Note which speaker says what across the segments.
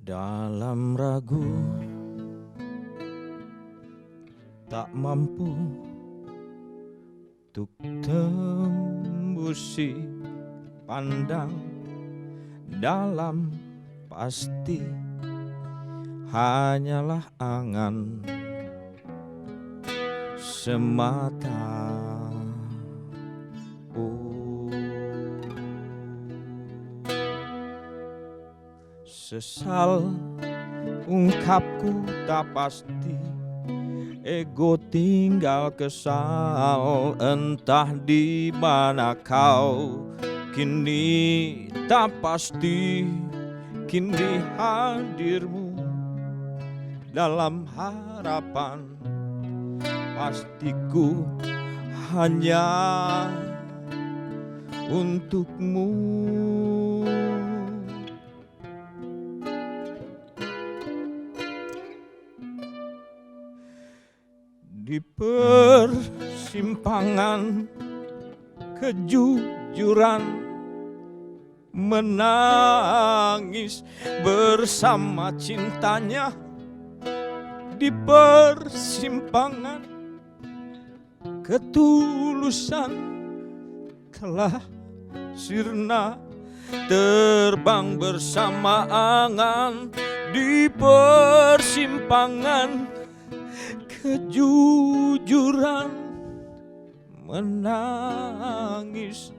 Speaker 1: Dalam ragu tak mampu untuk tembusi pandang dalam pasti hanyalah angan semata. Sesal ungkapku tak pasti, ego tinggal kesal. Entah di mana kau kini tak pasti, kini hadirmu dalam harapan. Pastiku hanya untukmu. Di persimpangan kejujuran, menangis bersama cintanya. Di persimpangan ketulusan telah sirna, terbang bersama angan. Di persimpangan kejujuran, menangis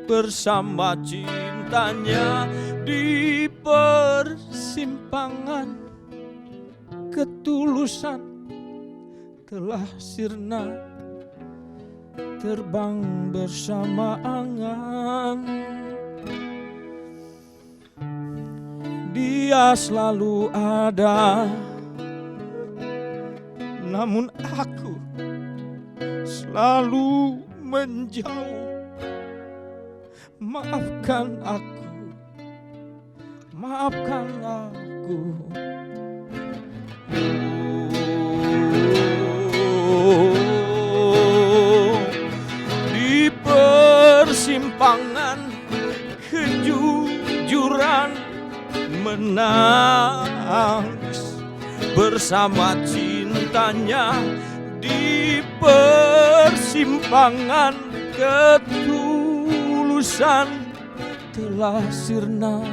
Speaker 1: bersama cintanya. Di persimpangan ketulusan telah sirna, terbang bersama angan. Dia selalu ada, namun aku selalu menjauh. Maafkan aku, maafkan aku. Di persimpangan kejujuran, menangis bersama cintanya. Di persimpangan ketulusan telah sirna,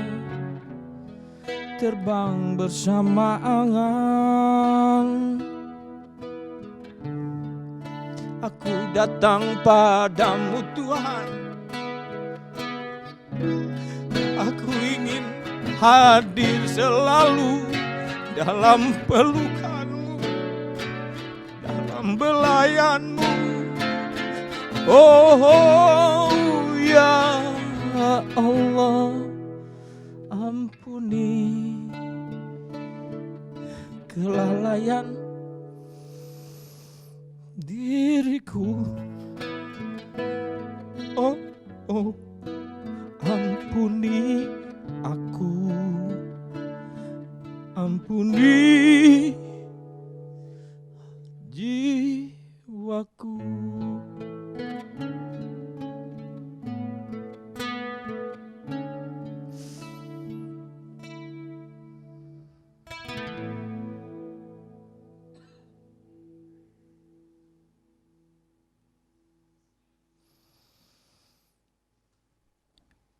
Speaker 1: terbang bersama angan. Aku datang padamu Tuhan, aku ingin hadir selalu dalam pelukanmu, dalam belayanmu. Oh ya Allah, ampuni kelalaian diriku. Oh ampuni aku, ampuni jiwaku.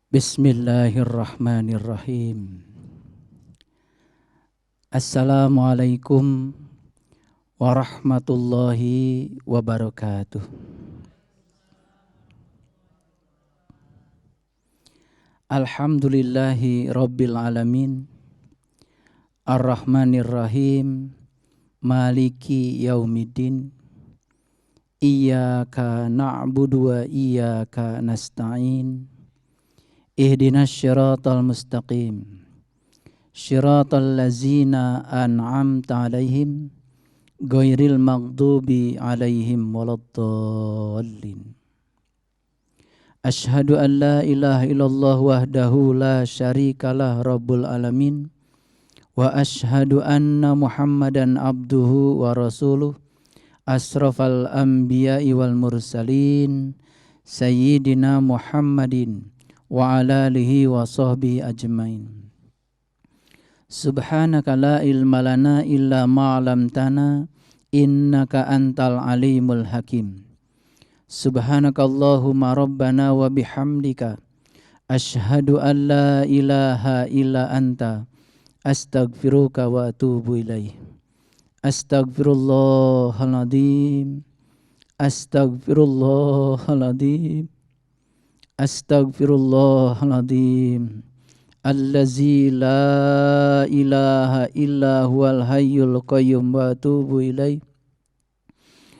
Speaker 2: Bismillahirrahmanirrahim. Assalamualaikum warahmatullahi wabarakatuh. Alhamdulillahi rabbil alamin, Ar-Rahmanir-Rahim, Maliki yaumiddin. Iyyaka na'budu wa iyyaka nasta'in. Ihdinas syiratal mustaqim, syiratal ladzina an'amta alaihim, ghairil maghdubi alaihim waladdallin. Asyhadu an la ilaha illallah wahdahu la syarikalah rabbul alamin. Wa asyhadu anna Muhammadan abduhu wa rasuluh asrafal anbiya'i wal mursalin sayyidina Muhammadin wa ala alihi wa sahbihi ajmain. Subhanaka la ilma lana illa ma 'allamtana innaka antal alimul hakim. Subhanakallahumma rabbana wa bihamdika asyhadu an la ilaha illa anta astaghfiruka wa atubu ilaih. Astaghfirullahaladzim, astaghfirullahaladzim, astaghfirullahaladzim. Allazi la ilaha illa huwal hayyul qayyum wa atubu ilaih.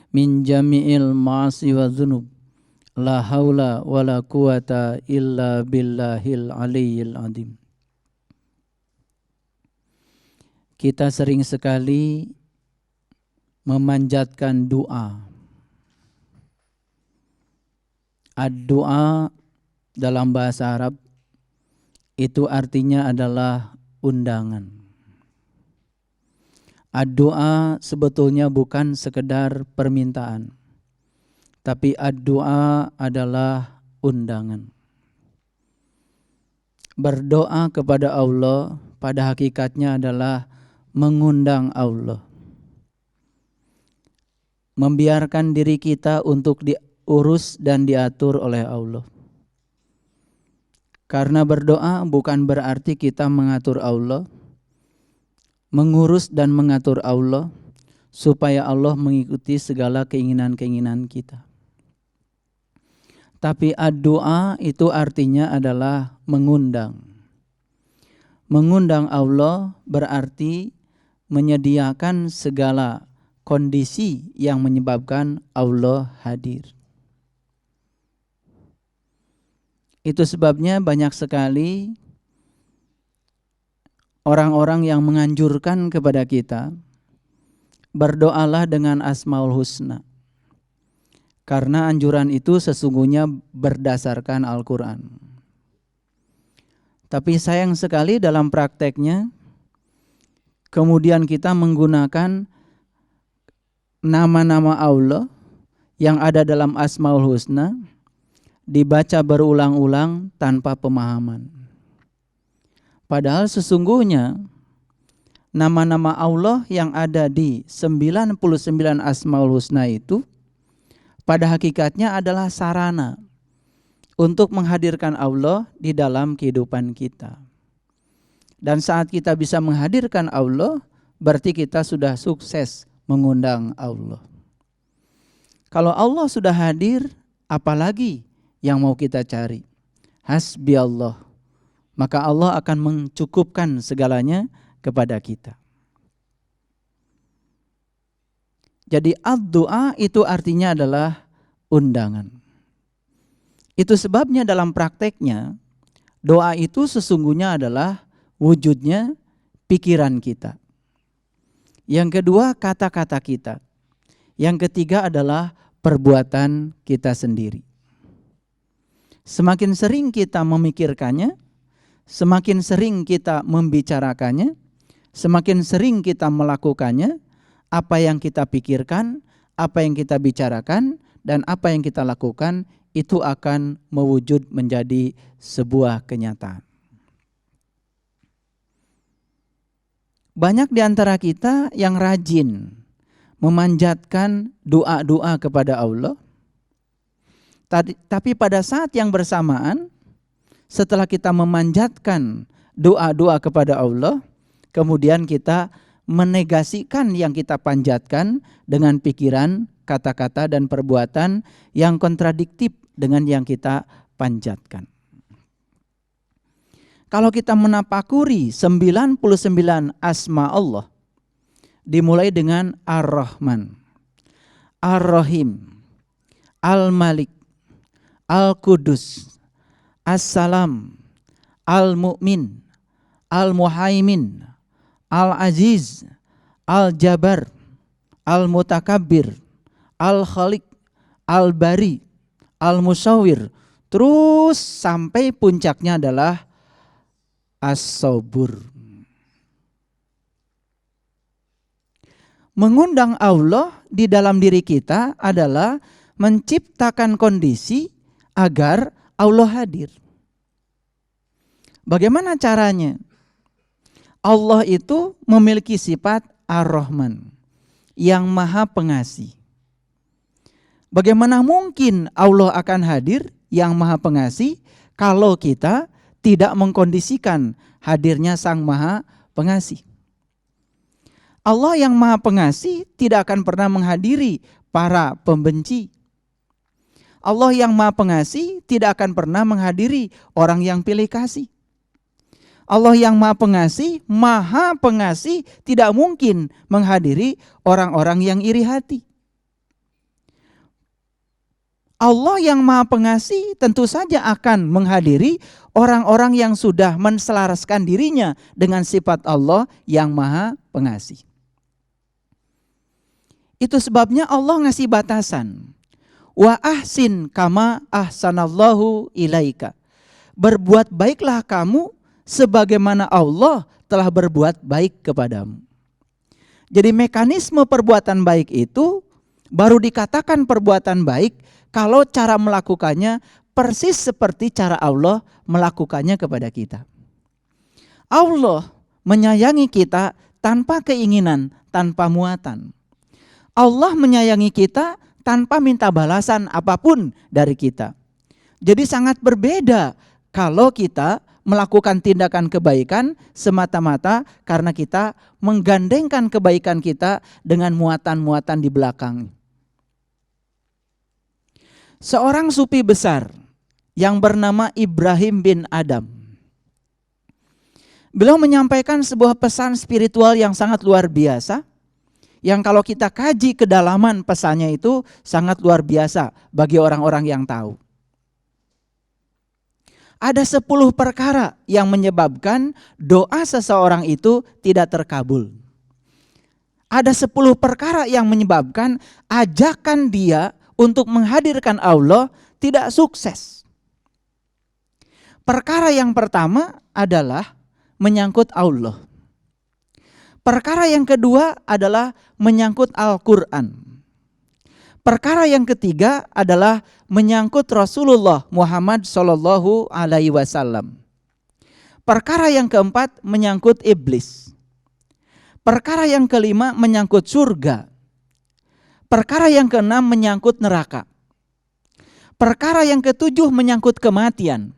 Speaker 2: Min jami'il ma'asi wa dhunub, la haula wa la quwata illa billahil aliyyil azim. Kita sering sekali memanjatkan doa. Ad-doa dalam bahasa Arab itu artinya adalah undangan. Ad-doa sebetulnya bukan sekedar permintaan, tapi ad-doa adalah undangan. Berdoa kepada Allah pada hakikatnya adalah mengundang Allah. Membiarkan diri kita untuk diurus dan diatur oleh Allah. Karena berdoa bukan berarti kita mengatur Allah, mengurus dan mengatur Allah supaya Allah mengikuti segala keinginan-keinginan kita. Tapi ad-doa itu artinya adalah mengundang. Mengundang Allah berarti menyediakan segala kondisi yang menyebabkan Allah hadir. Itu sebabnya banyak sekali orang-orang yang menganjurkan kepada kita, berdoalah dengan Asmaul Husna. Karena anjuran itu sesungguhnya berdasarkan Al-Quran. Tapi sayang sekali dalam prakteknya, kemudian kita menggunakan nama-nama Allah yang ada dalam Asmaul Husna, dibaca berulang-ulang tanpa pemahaman. Padahal sesungguhnya nama-nama Allah yang ada di 99 Asmaul Husna itu pada hakikatnya adalah sarana untuk menghadirkan Allah di dalam kehidupan kita. Dan saat kita bisa menghadirkan Allah, berarti kita sudah sukses mengundang Allah. Kalau Allah sudah hadir, apalagi yang mau kita cari? Hasbi Allah. Maka Allah akan mencukupkan segalanya kepada kita. Jadi ad-doa itu artinya adalah undangan. Itu sebabnya dalam prakteknya, doa itu sesungguhnya adalah wujudnya pikiran kita. Yang kedua, kata-kata kita. Yang ketiga adalah perbuatan kita sendiri. Semakin sering kita memikirkannya, semakin sering kita membicarakannya, semakin sering kita melakukannya, apa yang kita pikirkan, apa yang kita bicarakan, dan apa yang kita lakukan, itu akan mewujud menjadi sebuah kenyataan. Banyak di antara kita yang rajin memanjatkan doa-doa kepada Allah, tapi pada saat yang bersamaan, setelah kita memanjatkan doa-doa kepada Allah, kemudian kita menegasikan yang kita panjatkan dengan pikiran, kata-kata, dan perbuatan yang kontradiktif dengan yang kita panjatkan. Kalau kita menapakuri 99 asma Allah, dimulai dengan Ar-Rahman, Ar-Rahim, Al-Malik, Al-Qudus, As-Salam, Al-Mu'min, Al-Muhaimin, Al-Aziz, Al-Jabar, Al-Mutakabbir, Al-Khaliq, Al-Bari, Al-Musawwir, terus sampai puncaknya adalah as-sabur. Mengundang Allah di dalam diri kita adalah menciptakan kondisi agar Allah hadir. Bagaimana caranya? Allah itu memiliki sifat Ar-Rahman, yang maha pengasih. Bagaimana mungkin Allah akan hadir yang maha pengasih kalau kita tidak mengkondisikan hadirnya Sang Maha Pengasih? Allah yang maha pengasih tidak akan pernah menghadiri para pembenci. Allah yang maha pengasih tidak akan pernah menghadiri orang yang pilih kasih. Allah yang maha pengasih tidak mungkin menghadiri orang-orang yang iri hati. Allah yang maha pengasih tentu saja akan menghadiri orang-orang yang sudah menselaraskan dirinya dengan sifat Allah yang maha pengasih. Itu sebabnya Allah ngasih batasan. Wa ahsin kama ahsanallahu ilaika. Berbuat baiklah kamu sebagaimana Allah telah berbuat baik kepadamu. Jadi mekanisme perbuatan baik itu baru dikatakan perbuatan baik kalau cara melakukannya persis seperti cara Allah melakukannya kepada kita. Allah menyayangi kita tanpa keinginan, tanpa muatan. Allah menyayangi kita tanpa minta balasan apapun dari kita. Jadi sangat berbeda kalau kita melakukan tindakan kebaikan semata-mata karena kita menggandengkan kebaikan kita dengan muatan-muatan di belakang. Seorang sufi besar yang bernama Ibrahim bin Adam. Beliau menyampaikan sebuah pesan spiritual yang sangat luar biasa, yang kalau kita kaji kedalaman pesannya itu sangat luar biasa bagi orang-orang yang tahu. Ada 10 perkara yang menyebabkan doa seseorang itu tidak terkabul. Ada 10 perkara yang menyebabkan ajakan dia untuk menghadirkan Allah tidak sukses. Perkara yang pertama adalah menyangkut Allah. Perkara yang kedua adalah menyangkut Al-Quran. Perkara yang ketiga adalah menyangkut Rasulullah Muhammad Sallallahu Alaihi Wasallam. Perkara yang keempat menyangkut iblis. Perkara yang kelima menyangkut surga. Perkara yang keenam menyangkut neraka. Perkara yang ketujuh menyangkut kematian.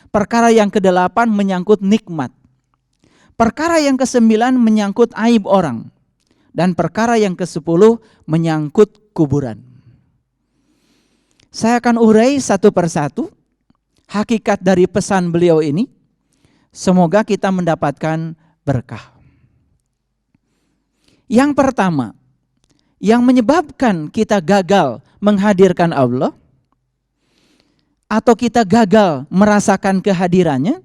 Speaker 2: Perkara yang kedelapan menyangkut nikmat. Perkara yang kesembilan menyangkut aib orang. Dan perkara yang ke-10 menyangkut kuburan. Saya akan urai satu persatu hakikat dari pesan beliau ini. Semoga kita mendapatkan berkah. Yang pertama, yang menyebabkan kita gagal menghadirkan Allah atau kita gagal merasakan kehadirannya,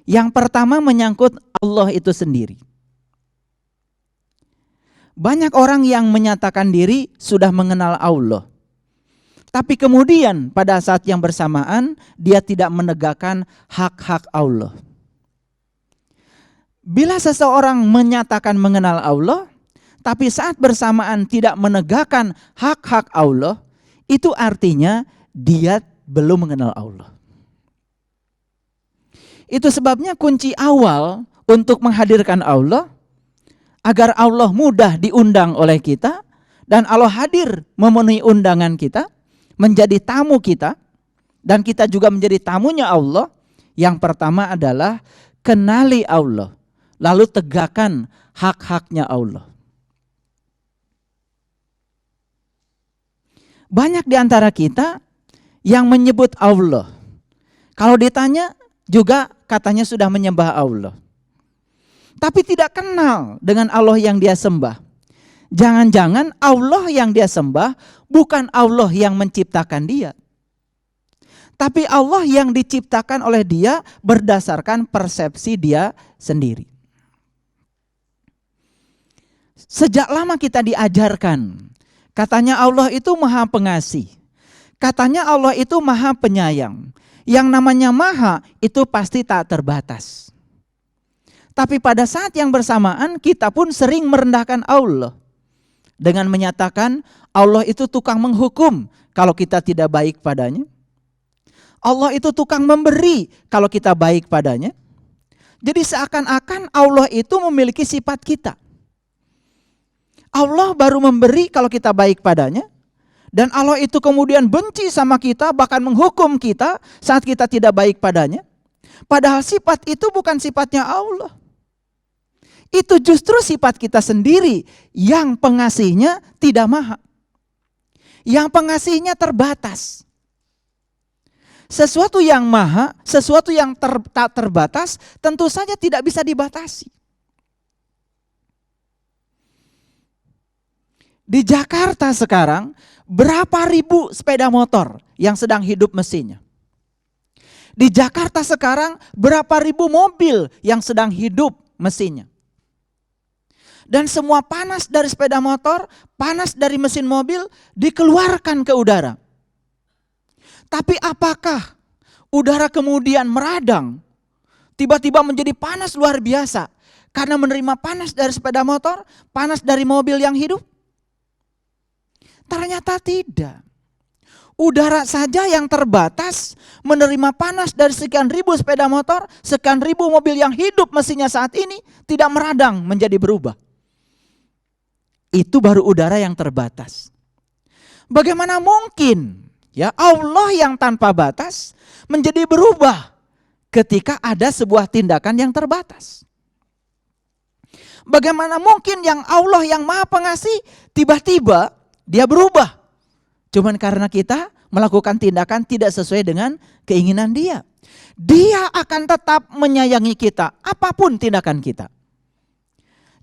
Speaker 2: yang pertama menyangkut Allah itu sendiri. Banyak orang yang menyatakan diri sudah mengenal Allah, tapi kemudian pada saat yang bersamaan dia tidak menegakkan hak-hak Allah. Bila seseorang menyatakan mengenal Allah, tapi saat bersamaan tidak menegakkan hak-hak Allah, itu artinya dia belum mengenal Allah. Itu sebabnya kunci awal untuk menghadirkan Allah, agar Allah mudah diundang oleh kita, dan Allah hadir memenuhi undangan kita, menjadi tamu kita, dan kita juga menjadi tamunya Allah. Yang pertama adalah kenali Allah, lalu tegakkan hak-haknya Allah. Banyak di antara kita yang menyebut Allah, kalau ditanya juga katanya sudah menyembah Allah, tapi tidak kenal dengan Allah yang dia sembah. Jangan-jangan Allah yang dia sembah bukan Allah yang menciptakan dia, tapi Allah yang diciptakan oleh dia berdasarkan persepsi dia sendiri. Sejak lama kita diajarkan, katanya Allah itu maha pengasih, Katanya Allah itu maha penyayang. Yang namanya maha itu pasti tak terbatas. Tapi pada saat yang bersamaan kita pun sering merendahkan Allah. Dengan menyatakan Allah itu tukang menghukum kalau kita tidak baik padanya. Allah itu tukang memberi kalau kita baik padanya. Jadi seakan-akan Allah itu memiliki sifat kita. Allah baru memberi kalau kita baik padanya. Dan Allah itu kemudian benci sama kita, bahkan menghukum kita saat kita tidak baik padanya. Padahal sifat itu bukan sifatnya Allah. Itu justru sifat kita sendiri yang pengasihnya tidak maha. Yang pengasihnya terbatas. Sesuatu yang maha, sesuatu yang tak terbatas, tentu saja tidak bisa dibatasi. Di Jakarta sekarang, berapa ribu sepeda motor yang sedang hidup mesinnya? Di Jakarta sekarang, berapa ribu mobil yang sedang hidup mesinnya? Dan semua panas dari sepeda motor, panas dari mesin mobil dikeluarkan ke udara. Tapi apakah udara kemudian meradang, tiba-tiba menjadi panas luar biasa karena menerima panas dari sepeda motor, panas dari mobil yang hidup? Ternyata tidak. Udara saja yang terbatas menerima panas dari sekian ribu sepeda motor, sekian ribu mobil yang hidup mesinnya saat ini tidak meradang menjadi berubah. Itu baru udara yang terbatas. Bagaimana mungkin ya Allah yang tanpa batas menjadi berubah ketika ada sebuah tindakan yang terbatas? Bagaimana mungkin yang Allah yang maha pengasih tiba-tiba dia berubah? Cuman karena kita melakukan tindakan tidak sesuai dengan keinginan dia. Dia akan tetap menyayangi kita apapun tindakan kita.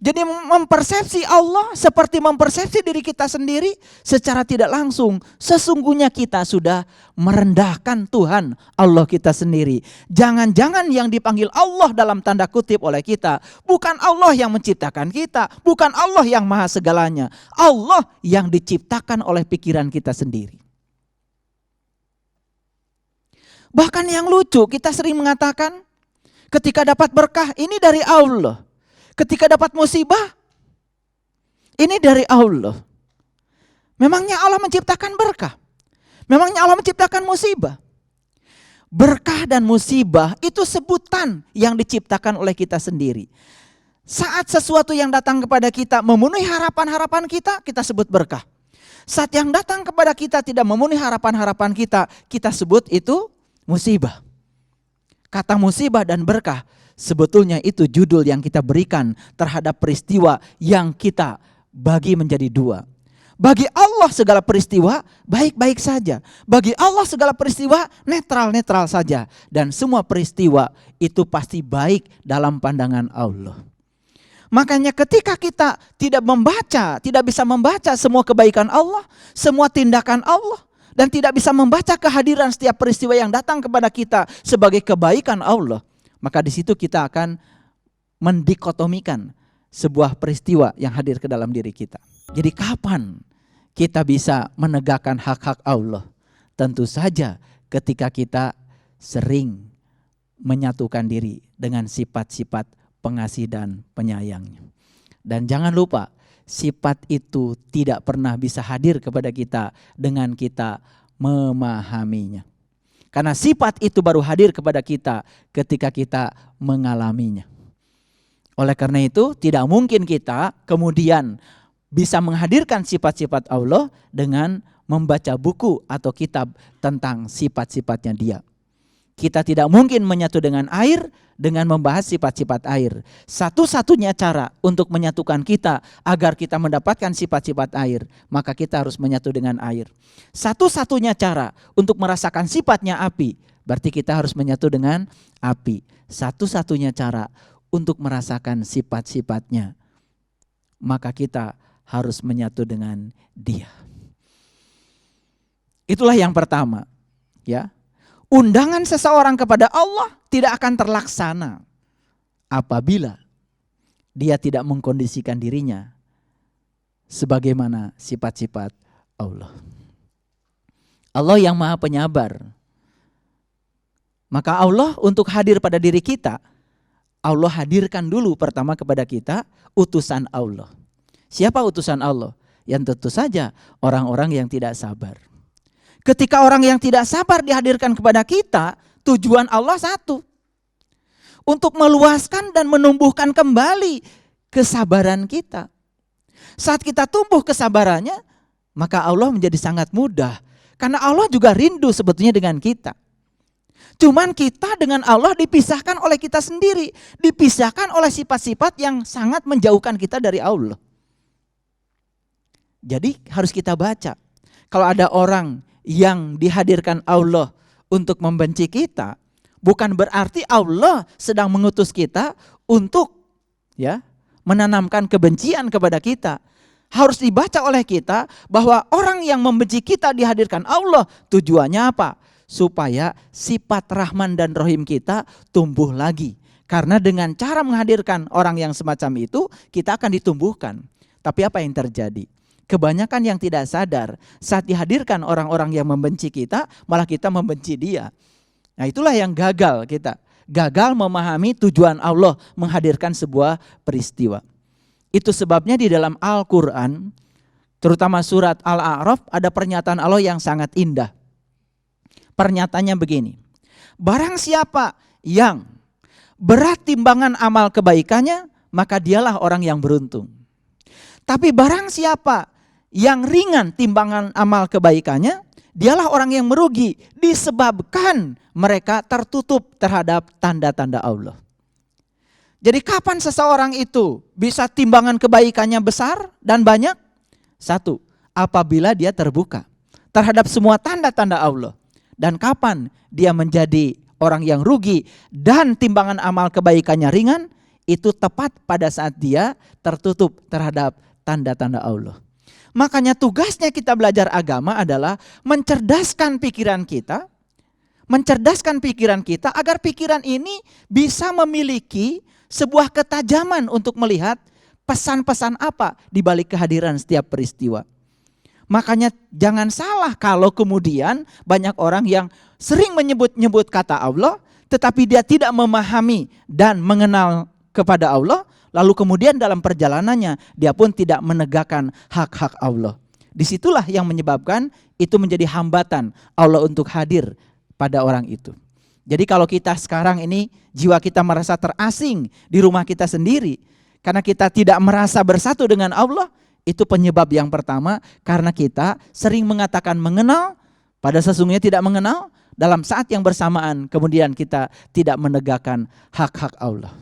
Speaker 2: Jadi mempersepsi Allah seperti mempersepsi diri kita sendiri secara tidak langsung. Sesungguhnya kita sudah merendahkan Tuhan Allah kita sendiri. Jangan-jangan yang dipanggil Allah dalam tanda kutip oleh kita bukan Allah yang menciptakan kita, bukan Allah yang maha segalanya. Allah yang diciptakan oleh pikiran kita sendiri. Bahkan yang lucu, kita sering mengatakan ketika dapat berkah ini dari Allah. Ketika dapat musibah, ini dari Allah. Memangnya Allah menciptakan berkah? Memangnya Allah menciptakan musibah? Berkah dan musibah itu sebutan yang diciptakan oleh kita sendiri. Saat sesuatu yang datang kepada kita memenuhi harapan-harapan kita, kita sebut berkah. Saat yang datang kepada kita tidak memenuhi harapan-harapan kita, kita sebut itu musibah. Kata musibah dan berkah sebetulnya itu judul yang kita berikan terhadap peristiwa yang kita bagi menjadi dua. Bagi Allah segala peristiwa baik-baik saja. Bagi Allah segala peristiwa netral-netral saja. Dan semua peristiwa itu pasti baik dalam pandangan Allah. Makanya ketika kita tidak bisa membaca semua kebaikan Allah, semua tindakan Allah, dan tidak bisa membaca kehadiran setiap peristiwa yang datang kepada kita sebagai kebaikan Allah, maka di situ kita akan mendikotomikan sebuah peristiwa yang hadir ke dalam diri kita. Jadi kapan kita bisa menegakkan hak-hak Allah? Tentu saja ketika kita sering menyatukan diri dengan sifat-sifat pengasih dan penyayangnya. Dan jangan lupa, sifat itu tidak pernah bisa hadir kepada kita dengan kita memahaminya. Karena sifat itu baru hadir kepada kita ketika kita mengalaminya. Oleh karena itu tidak mungkin kita kemudian bisa menghadirkan sifat-sifat Allah dengan membaca buku atau kitab tentang sifat-sifatnya dia. Kita tidak mungkin menyatu dengan air dengan membahas sifat-sifat air. Satu-satunya cara untuk menyatukan kita agar kita mendapatkan sifat-sifat air, maka kita harus menyatu dengan air. Satu-satunya cara untuk merasakan sifatnya api, berarti kita harus menyatu dengan api. Satu-satunya cara untuk merasakan sifat-sifatnya, maka kita harus menyatu dengan Dia. Itulah yang pertama, ya. Undangan seseorang kepada Allah tidak akan terlaksana apabila dia tidak mengkondisikan dirinya sebagaimana sifat-sifat Allah. Allah yang Maha Penyabar. Maka Allah untuk hadir pada diri kita, Allah hadirkan dulu pertama kepada kita utusan Allah. Siapa utusan Allah? Yang tentu saja orang-orang yang tidak sabar. Ketika orang yang tidak sabar dihadirkan kepada kita, tujuan Allah satu. Untuk meluaskan dan menumbuhkan kembali kesabaran kita. Saat kita tumbuh kesabarannya, maka Allah menjadi sangat mudah. Karena Allah juga rindu sebetulnya dengan kita. Cuman kita dengan Allah dipisahkan oleh kita sendiri. Dipisahkan oleh sifat-sifat yang sangat menjauhkan kita dari Allah. Jadi harus kita baca. Kalau ada orang yang dihadirkan Allah untuk membenci kita, bukan berarti Allah sedang mengutus kita untuk menanamkan kebencian kepada kita. Harus dibaca oleh kita bahwa orang yang membenci kita dihadirkan Allah, tujuannya apa? Supaya sifat Rahman dan Rahim kita tumbuh lagi. Karena dengan cara menghadirkan orang yang semacam itu, kita akan ditumbuhkan. Tapi apa yang terjadi? Kebanyakan yang tidak sadar, saat dihadirkan orang-orang yang membenci kita, malah kita membenci dia. Nah itulah yang gagal kita. Gagal memahami tujuan Allah menghadirkan sebuah peristiwa. Itu sebabnya di dalam Al-Quran, terutama surat Al-A'raf, ada pernyataan Allah yang sangat indah. Pernyataannya begini, barang siapa yang berat timbangan amal kebaikannya, maka dialah orang yang beruntung. Tapi barang siapa yang ringan timbangan amal kebaikannya, dialah orang yang merugi disebabkan mereka tertutup terhadap tanda-tanda Allah. Jadi kapan seseorang itu bisa timbangan kebaikannya besar dan banyak? Satu, apabila dia terbuka terhadap semua tanda-tanda Allah. Dan kapan dia menjadi orang yang rugi dan timbangan amal kebaikannya ringan? Itu tepat pada saat dia tertutup terhadap tanda-tanda Allah. Makanya tugasnya kita belajar agama adalah mencerdaskan pikiran kita. Mencerdaskan pikiran kita agar pikiran ini bisa memiliki sebuah ketajaman untuk melihat pesan-pesan apa di balik kehadiran setiap peristiwa. Makanya jangan salah kalau kemudian banyak orang yang sering menyebut-nyebut kata Allah, tetapi dia tidak memahami dan mengenal kepada Allah, lalu kemudian dalam perjalanannya dia pun tidak menegakkan hak-hak Allah. Disitulah yang menyebabkan itu menjadi hambatan Allah untuk hadir pada orang itu. Jadi kalau kita sekarang ini jiwa kita merasa terasing di rumah kita sendiri, karena kita tidak merasa bersatu dengan Allah, itu penyebab yang pertama karena kita sering mengatakan mengenal, pada sesungguhnya tidak mengenal, dalam saat yang bersamaan kemudian kita tidak menegakkan hak-hak Allah.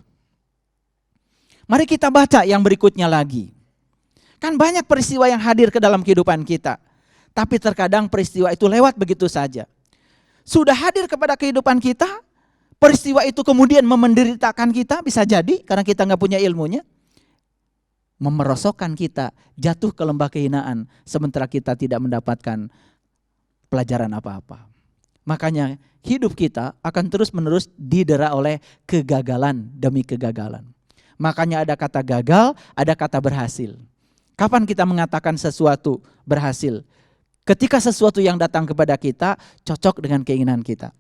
Speaker 2: Mari kita baca yang berikutnya lagi. Kan banyak peristiwa yang hadir ke dalam kehidupan kita, tapi terkadang peristiwa itu lewat begitu saja. Sudah hadir kepada kehidupan kita, peristiwa itu kemudian memenderitakan kita, bisa jadi karena kita nggak punya ilmunya. Memerosokkan kita jatuh ke lembah kehinaan sementara kita tidak mendapatkan pelajaran apa-apa. Makanya hidup kita akan terus-menerus didera oleh kegagalan demi kegagalan. Makanya ada kata gagal, ada kata berhasil. Kapan kita mengatakan sesuatu berhasil? Ketika sesuatu yang datang kepada kita cocok dengan keinginan kita.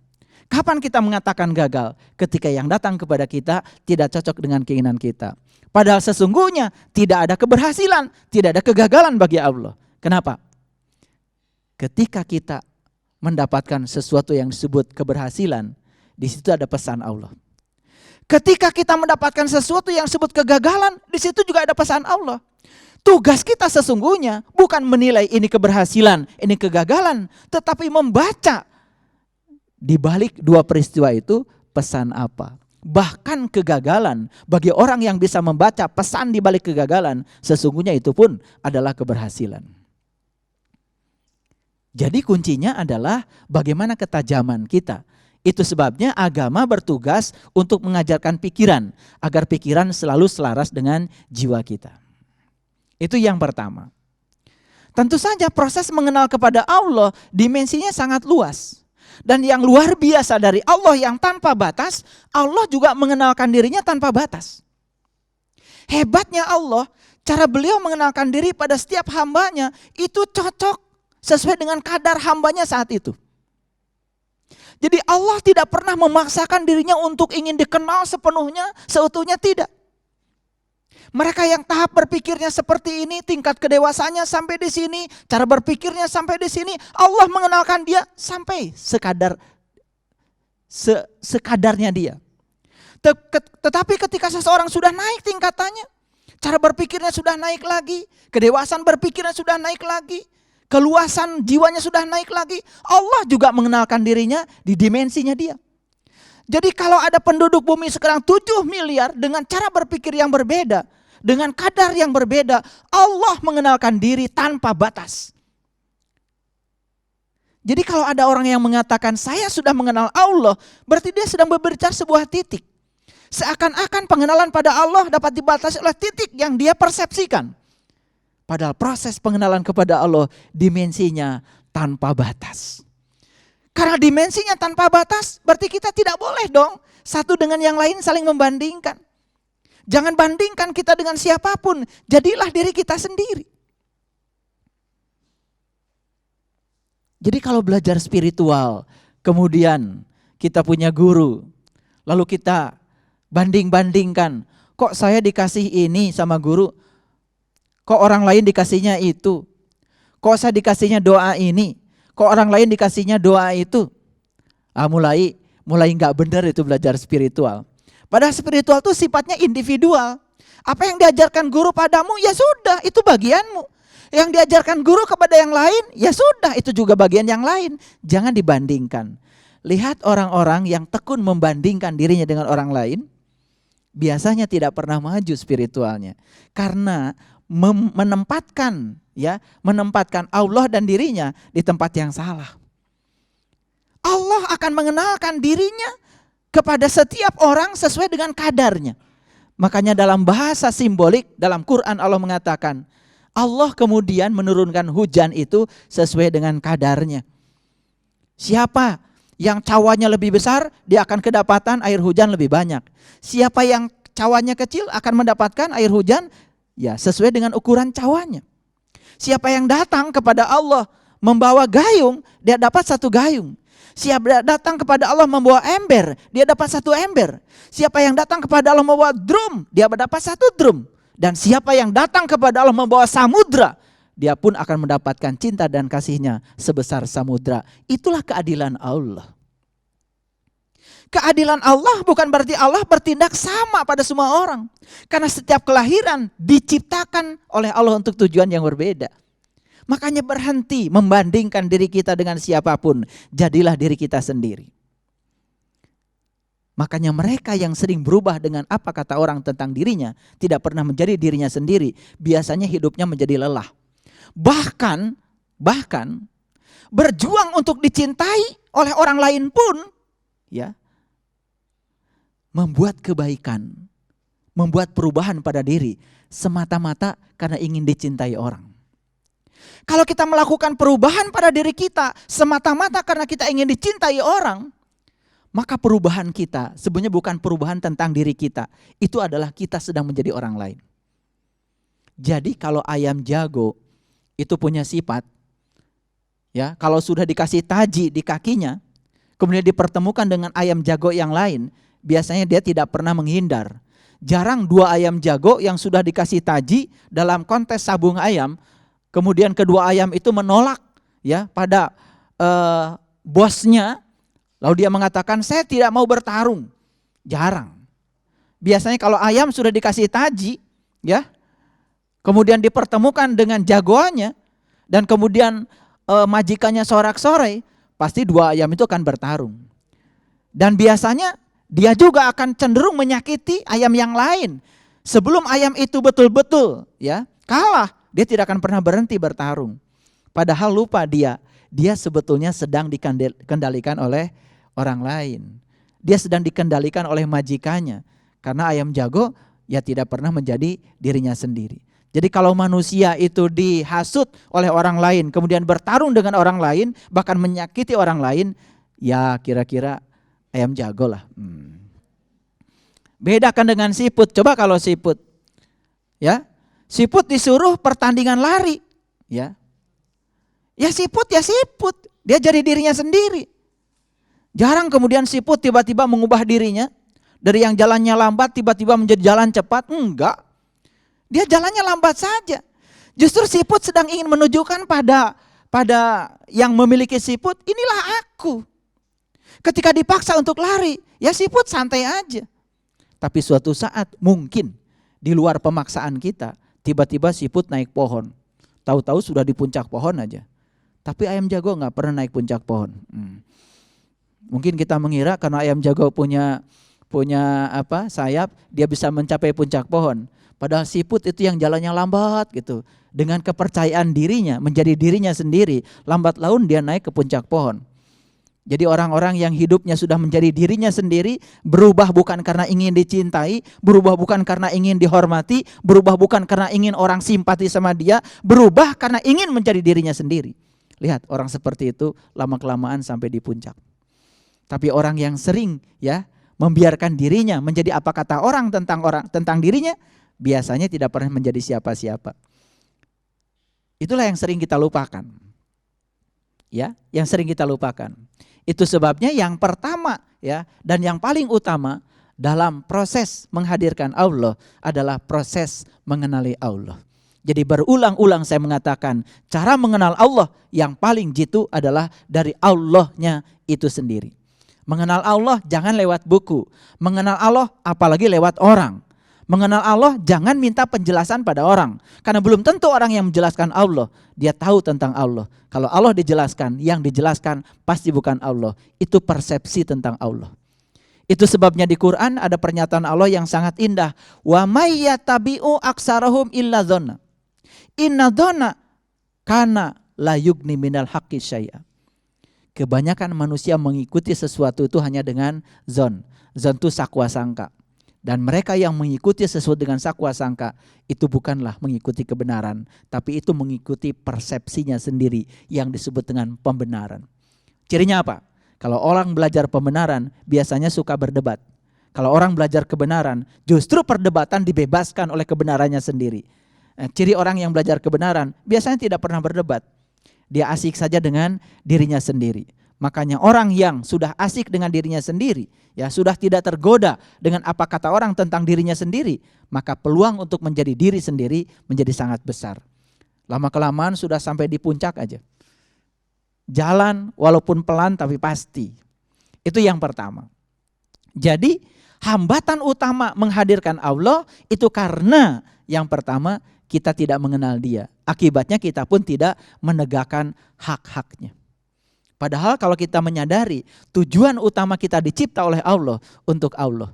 Speaker 2: Kapan kita mengatakan gagal? Ketika yang datang kepada kita tidak cocok dengan keinginan kita. Padahal sesungguhnya tidak ada keberhasilan, tidak ada kegagalan bagi Allah. Kenapa? Ketika kita mendapatkan sesuatu yang disebut keberhasilan, di situ ada pesan Allah. Ketika kita mendapatkan sesuatu yang disebut kegagalan, di situ juga ada pesan Allah. Tugas kita sesungguhnya bukan menilai ini keberhasilan, ini kegagalan, tetapi membaca di balik dua peristiwa itu pesan apa. Bahkan kegagalan, bagi orang yang bisa membaca pesan di balik kegagalan, sesungguhnya itu pun adalah keberhasilan. Jadi kuncinya adalah bagaimana ketajaman kita. Itu sebabnya agama bertugas untuk mengajarkan pikiran, agar pikiran selalu selaras dengan jiwa kita. Itu yang pertama. Tentu saja proses mengenal kepada Allah dimensinya sangat luas. Dan yang luar biasa dari Allah yang tanpa batas, Allah juga mengenalkan dirinya tanpa batas. Hebatnya Allah, cara beliau mengenalkan diri pada setiap hambanya itu cocok sesuai dengan kadar hambanya saat itu. Jadi Allah tidak pernah memaksakan dirinya untuk ingin dikenal sepenuhnya, seutuhnya, tidak. Mereka yang tahap berpikirnya seperti ini, tingkat kedewasaannya sampai di sini, cara berpikirnya sampai di sini, Allah mengenalkan dia sampai sekadarnya dia. Tetapi ketika seseorang sudah naik tingkatannya, cara berpikirnya sudah naik lagi, kedewasaan berpikirnya sudah naik lagi, keluasan jiwanya sudah naik lagi, Allah juga mengenalkan dirinya di dimensinya dia. Jadi kalau ada penduduk bumi sekarang 7 miliar dengan cara berpikir yang berbeda, dengan kadar yang berbeda, Allah mengenalkan diri tanpa batas. Jadi kalau ada orang yang mengatakan saya sudah mengenal Allah, berarti dia sedang berbicara sebuah titik. Seakan-akan pengenalan pada Allah dapat dibatasi oleh titik yang dia persepsikan. Padahal proses pengenalan kepada Allah dimensinya tanpa batas. Karena dimensinya tanpa batas, berarti kita tidak boleh dong satu dengan yang lain saling membandingkan. Jangan bandingkan kita dengan siapapun, jadilah diri kita sendiri. Jadi kalau belajar spiritual, kemudian kita punya guru, lalu kita banding-bandingkan, kok saya dikasih ini sama guru, kok orang lain dikasihnya itu, kok saya dikasihnya doa ini, kok orang lain dikasihnya doa itu. Mulai nggak benar itu belajar spiritual. Padahal spiritual itu sifatnya individual. Apa yang diajarkan guru padamu, ya sudah, itu bagianmu. Yang diajarkan guru kepada yang lain, ya sudah, itu juga bagian yang lain. Jangan dibandingkan. Lihat orang-orang yang tekun membandingkan dirinya dengan orang lain, biasanya tidak pernah maju spiritualnya. Karena menempatkan Allah dan dirinya di tempat yang salah. Allah akan mengenalkan dirinya kepada setiap orang sesuai dengan kadarnya. Makanya dalam bahasa simbolik dalam Quran Allah mengatakan, Allah kemudian menurunkan hujan itu sesuai dengan kadarnya. Siapa yang cawannya lebih besar, dia akan kedapatan air hujan lebih banyak. Siapa yang cawannya kecil akan mendapatkan air hujan ya sesuai dengan ukuran cawannya. Siapa yang datang kepada Allah membawa gayung, dia dapat 1 gayung. Siapa datang kepada Allah membawa ember, dia dapat 1 ember. Siapa yang datang kepada Allah membawa drum, dia dapat 1 drum. Dan siapa yang datang kepada Allah membawa samudra, dia pun akan mendapatkan cinta dan kasihnya sebesar samudra. Itulah keadilan Allah. Keadilan Allah bukan berarti Allah bertindak sama pada semua orang. Karena setiap kelahiran diciptakan oleh Allah untuk tujuan yang berbeda. Makanya berhenti membandingkan diri kita dengan siapapun. Jadilah diri kita sendiri. Makanya mereka yang sering berubah dengan apa kata orang tentang dirinya, tidak pernah menjadi dirinya sendiri, biasanya hidupnya menjadi lelah. Bahkan berjuang untuk dicintai oleh orang lain pun ya membuat kebaikan, membuat perubahan pada diri semata-mata karena ingin dicintai orang. Kalau kita melakukan perubahan pada diri kita semata-mata karena kita ingin dicintai orang, maka perubahan kita sebenarnya bukan perubahan tentang diri kita. Itu adalah kita sedang menjadi orang lain. Jadi kalau ayam jago itu punya sifat, ya kalau sudah dikasih taji di kakinya, kemudian dipertemukan dengan ayam jago yang lain, biasanya dia tidak pernah menghindar. Jarang 2 ayam jago yang sudah dikasih taji dalam kontes sabung ayam, kemudian kedua ayam itu menolak ya pada bosnya. Lalu dia mengatakan saya tidak mau bertarung. Jarang. Biasanya kalau ayam sudah dikasih taji, ya, kemudian dipertemukan dengan jagoannya, dan kemudian majikannya sorak-sorai, pasti 2 ayam itu akan bertarung. Dan biasanya dia juga akan cenderung menyakiti ayam yang lain. Sebelum ayam itu betul-betul ya kalah, dia tidak akan pernah berhenti bertarung. Padahal lupa dia sebetulnya sedang dikendalikan oleh orang lain. Dia sedang dikendalikan oleh majikannya. Karena ayam jago ya tidak pernah menjadi dirinya sendiri. Jadi kalau manusia itu dihasut oleh orang lain, kemudian bertarung dengan orang lain, bahkan menyakiti orang lain, ya kira-kira ayam jago lah. Bedakan dengan siput. Coba kalau siput, ya, siput disuruh pertandingan lari, ya, Ya siput, dia jadi dirinya sendiri. Jarang kemudian siput tiba-tiba mengubah dirinya dari yang jalannya lambat tiba-tiba menjadi jalan cepat. Enggak, dia jalannya lambat saja. Justru siput sedang ingin menunjukkan pada yang memiliki siput, inilah aku. Ketika dipaksa untuk lari, ya siput santai aja. Tapi suatu saat mungkin di luar pemaksaan kita, tiba-tiba siput naik pohon. Tahu-tahu sudah di puncak pohon aja. Tapi ayam jago nggak pernah naik puncak pohon. Mungkin kita mengira karena ayam jago punya sayap, dia bisa mencapai puncak pohon. Padahal siput itu yang jalannya lambat gitu. Dengan kepercayaan dirinya, menjadi dirinya sendiri, lambat laun dia naik ke puncak pohon. Jadi orang-orang yang hidupnya sudah menjadi dirinya sendiri, berubah bukan karena ingin dicintai, berubah bukan karena ingin dihormati, berubah bukan karena ingin orang simpati sama dia, berubah karena ingin menjadi dirinya sendiri. Lihat, orang seperti itu lama-kelamaan sampai di puncak. Tapi orang yang sering membiarkan dirinya menjadi apa kata orang tentang dirinya, biasanya tidak pernah menjadi siapa-siapa. Itulah yang sering kita lupakan. Yang sering kita lupakan. Itu sebabnya yang pertama dan yang paling utama dalam proses menghadirkan Allah adalah proses mengenali Allah. Jadi berulang-ulang saya mengatakan cara mengenal Allah yang paling jitu adalah dari Allahnya itu sendiri. Mengenal Allah jangan lewat buku. Mengenal Allah apalagi lewat orang. Mengenal Allah jangan minta penjelasan pada orang. Karena belum tentu orang yang menjelaskan Allah, dia tahu tentang Allah. Kalau Allah dijelaskan, yang dijelaskan pasti bukan Allah. Itu persepsi tentang Allah. Itu sebabnya di Quran ada pernyataan Allah yang sangat indah. Wa may yattabi'u aksarahum illa dzanna. Inna dzanna kana la yugni minal haqqi syai'a. Kebanyakan manusia mengikuti sesuatu itu hanya dengan zon. Zon itu sakwa sangka. Dan mereka yang mengikuti sesuatu dengan sakwa sangka itu bukanlah mengikuti kebenaran, tapi itu mengikuti persepsinya sendiri yang disebut dengan pembenaran. Cirinya apa? Kalau orang belajar pembenaran biasanya suka berdebat. Kalau orang belajar kebenaran justru perdebatan dibebaskan oleh kebenarannya sendiri. Ciri orang yang belajar kebenaran biasanya tidak pernah berdebat. Dia asik saja dengan dirinya sendiri. Makanya orang yang sudah asik dengan dirinya sendiri, sudah tidak tergoda dengan apa kata orang tentang dirinya sendiri, maka peluang untuk menjadi diri sendiri menjadi sangat besar. Lama-kelamaan sudah sampai di puncak aja. Jalan walaupun pelan tapi pasti. Itu yang pertama. Jadi hambatan utama menghadirkan Allah itu karena yang pertama kita tidak mengenal Dia. Akibatnya kita pun tidak menegakkan hak-haknya. Padahal kalau kita menyadari tujuan utama kita dicipta oleh Allah untuk Allah.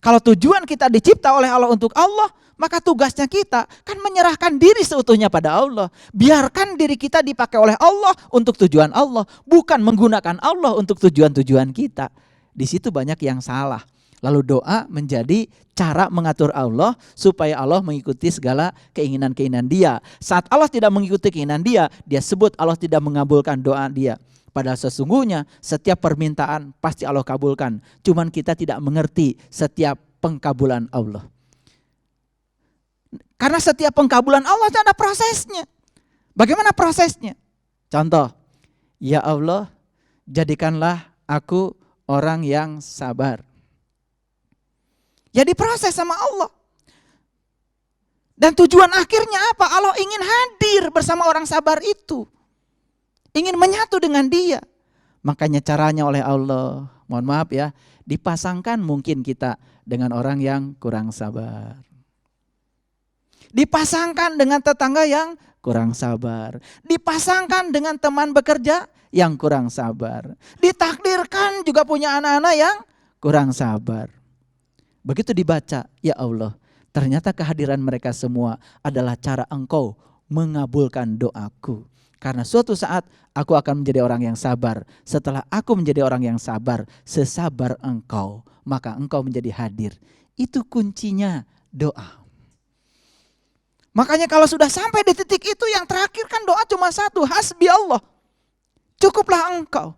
Speaker 2: Kalau tujuan kita dicipta oleh Allah untuk Allah, maka tugasnya kita kan menyerahkan diri seutuhnya pada Allah. Biarkan diri kita dipakai oleh Allah untuk tujuan Allah, bukan menggunakan Allah untuk tujuan-tujuan kita. Di situ banyak yang salah. Lalu doa menjadi cara mengatur Allah supaya Allah mengikuti segala keinginan-keinginan Dia. Saat Allah tidak mengikuti keinginan Dia, Dia sebut Allah tidak mengabulkan doa Dia. Padahal sesungguhnya setiap permintaan pasti Allah kabulkan. Cuman kita tidak mengerti setiap pengkabulan Allah. Karena setiap pengkabulan Allah itu ada prosesnya. Bagaimana prosesnya? Contoh, ya Allah, jadikanlah aku orang yang sabar. Ya diproses sama Allah. Dan tujuan akhirnya apa? Allah ingin hadir bersama orang sabar itu. Ingin menyatu dengan Dia. Makanya caranya oleh Allah, mohon maaf ya, dipasangkan mungkin kita dengan orang yang kurang sabar. Dipasangkan dengan tetangga yang kurang sabar. Dipasangkan dengan teman bekerja yang kurang sabar. Ditakdirkan juga punya anak-anak yang kurang sabar. Begitu dibaca, ya Allah, ternyata kehadiran mereka semua adalah cara Engkau mengabulkan doaku. Karena suatu saat aku akan menjadi orang yang sabar. Setelah aku menjadi orang yang sabar, sesabar Engkau, maka Engkau menjadi hadir. Itu kuncinya doa. Makanya kalau sudah sampai di titik itu, yang terakhir kan doa cuma satu, hasbi Allah. Cukuplah Engkau.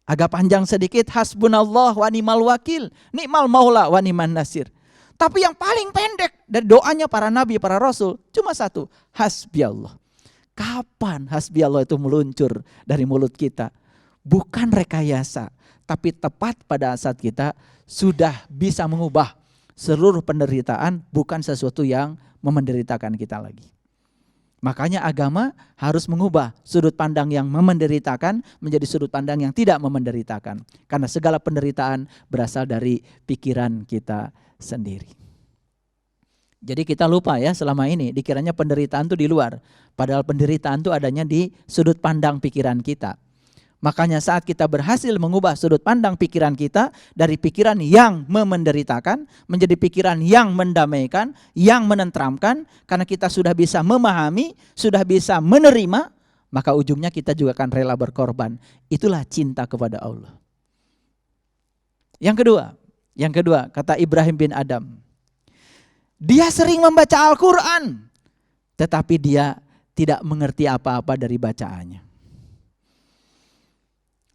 Speaker 2: Agak panjang sedikit, hasbunallah wa ni'mal wakil, ni'mal maula wa ni'man nasir. Tapi yang paling pendek dari doanya para nabi, para rasul, cuma satu, hasbi Allah. Kapan hasbi Allah itu meluncur dari mulut kita? Bukan rekayasa, tapi tepat pada saat kita sudah bisa mengubah seluruh penderitaan, bukan sesuatu yang memenderitakan kita lagi. Makanya agama harus mengubah sudut pandang yang memenderitakan menjadi sudut pandang yang tidak memenderitakan. Karena segala penderitaan berasal dari pikiran kita sendiri. Jadi kita lupa ya selama ini dikiranya penderitaan itu di luar. Padahal penderitaan itu adanya di sudut pandang pikiran kita. Makanya saat kita berhasil mengubah sudut pandang pikiran kita dari pikiran yang memenderitakan menjadi pikiran yang mendamaikan, yang menenteramkan, karena kita sudah bisa memahami, sudah bisa menerima, maka ujungnya kita juga akan rela berkorban. Itulah cinta kepada Allah. Yang kedua kata Ibrahim bin Adam, dia sering membaca Al-Quran, tetapi dia tidak mengerti apa-apa dari bacaannya.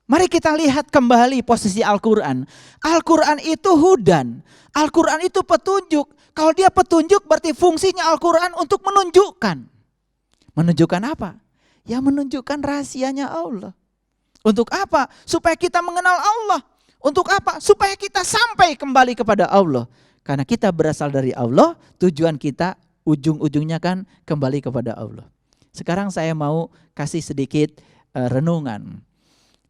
Speaker 2: Mari kita lihat kembali posisi Al-Quran. Al-Quran itu hudan. Al-Quran itu petunjuk. Kalau dia petunjuk berarti fungsinya Al-Quran untuk menunjukkan. Menunjukkan apa? Ya menunjukkan rahasianya Allah. Untuk apa? Supaya kita mengenal Allah. Untuk apa? Supaya kita sampai kembali kepada Allah. Karena kita berasal dari Allah, tujuan kita ujung-ujungnya kan kembali kepada Allah. Sekarang saya mau kasih sedikit renungan.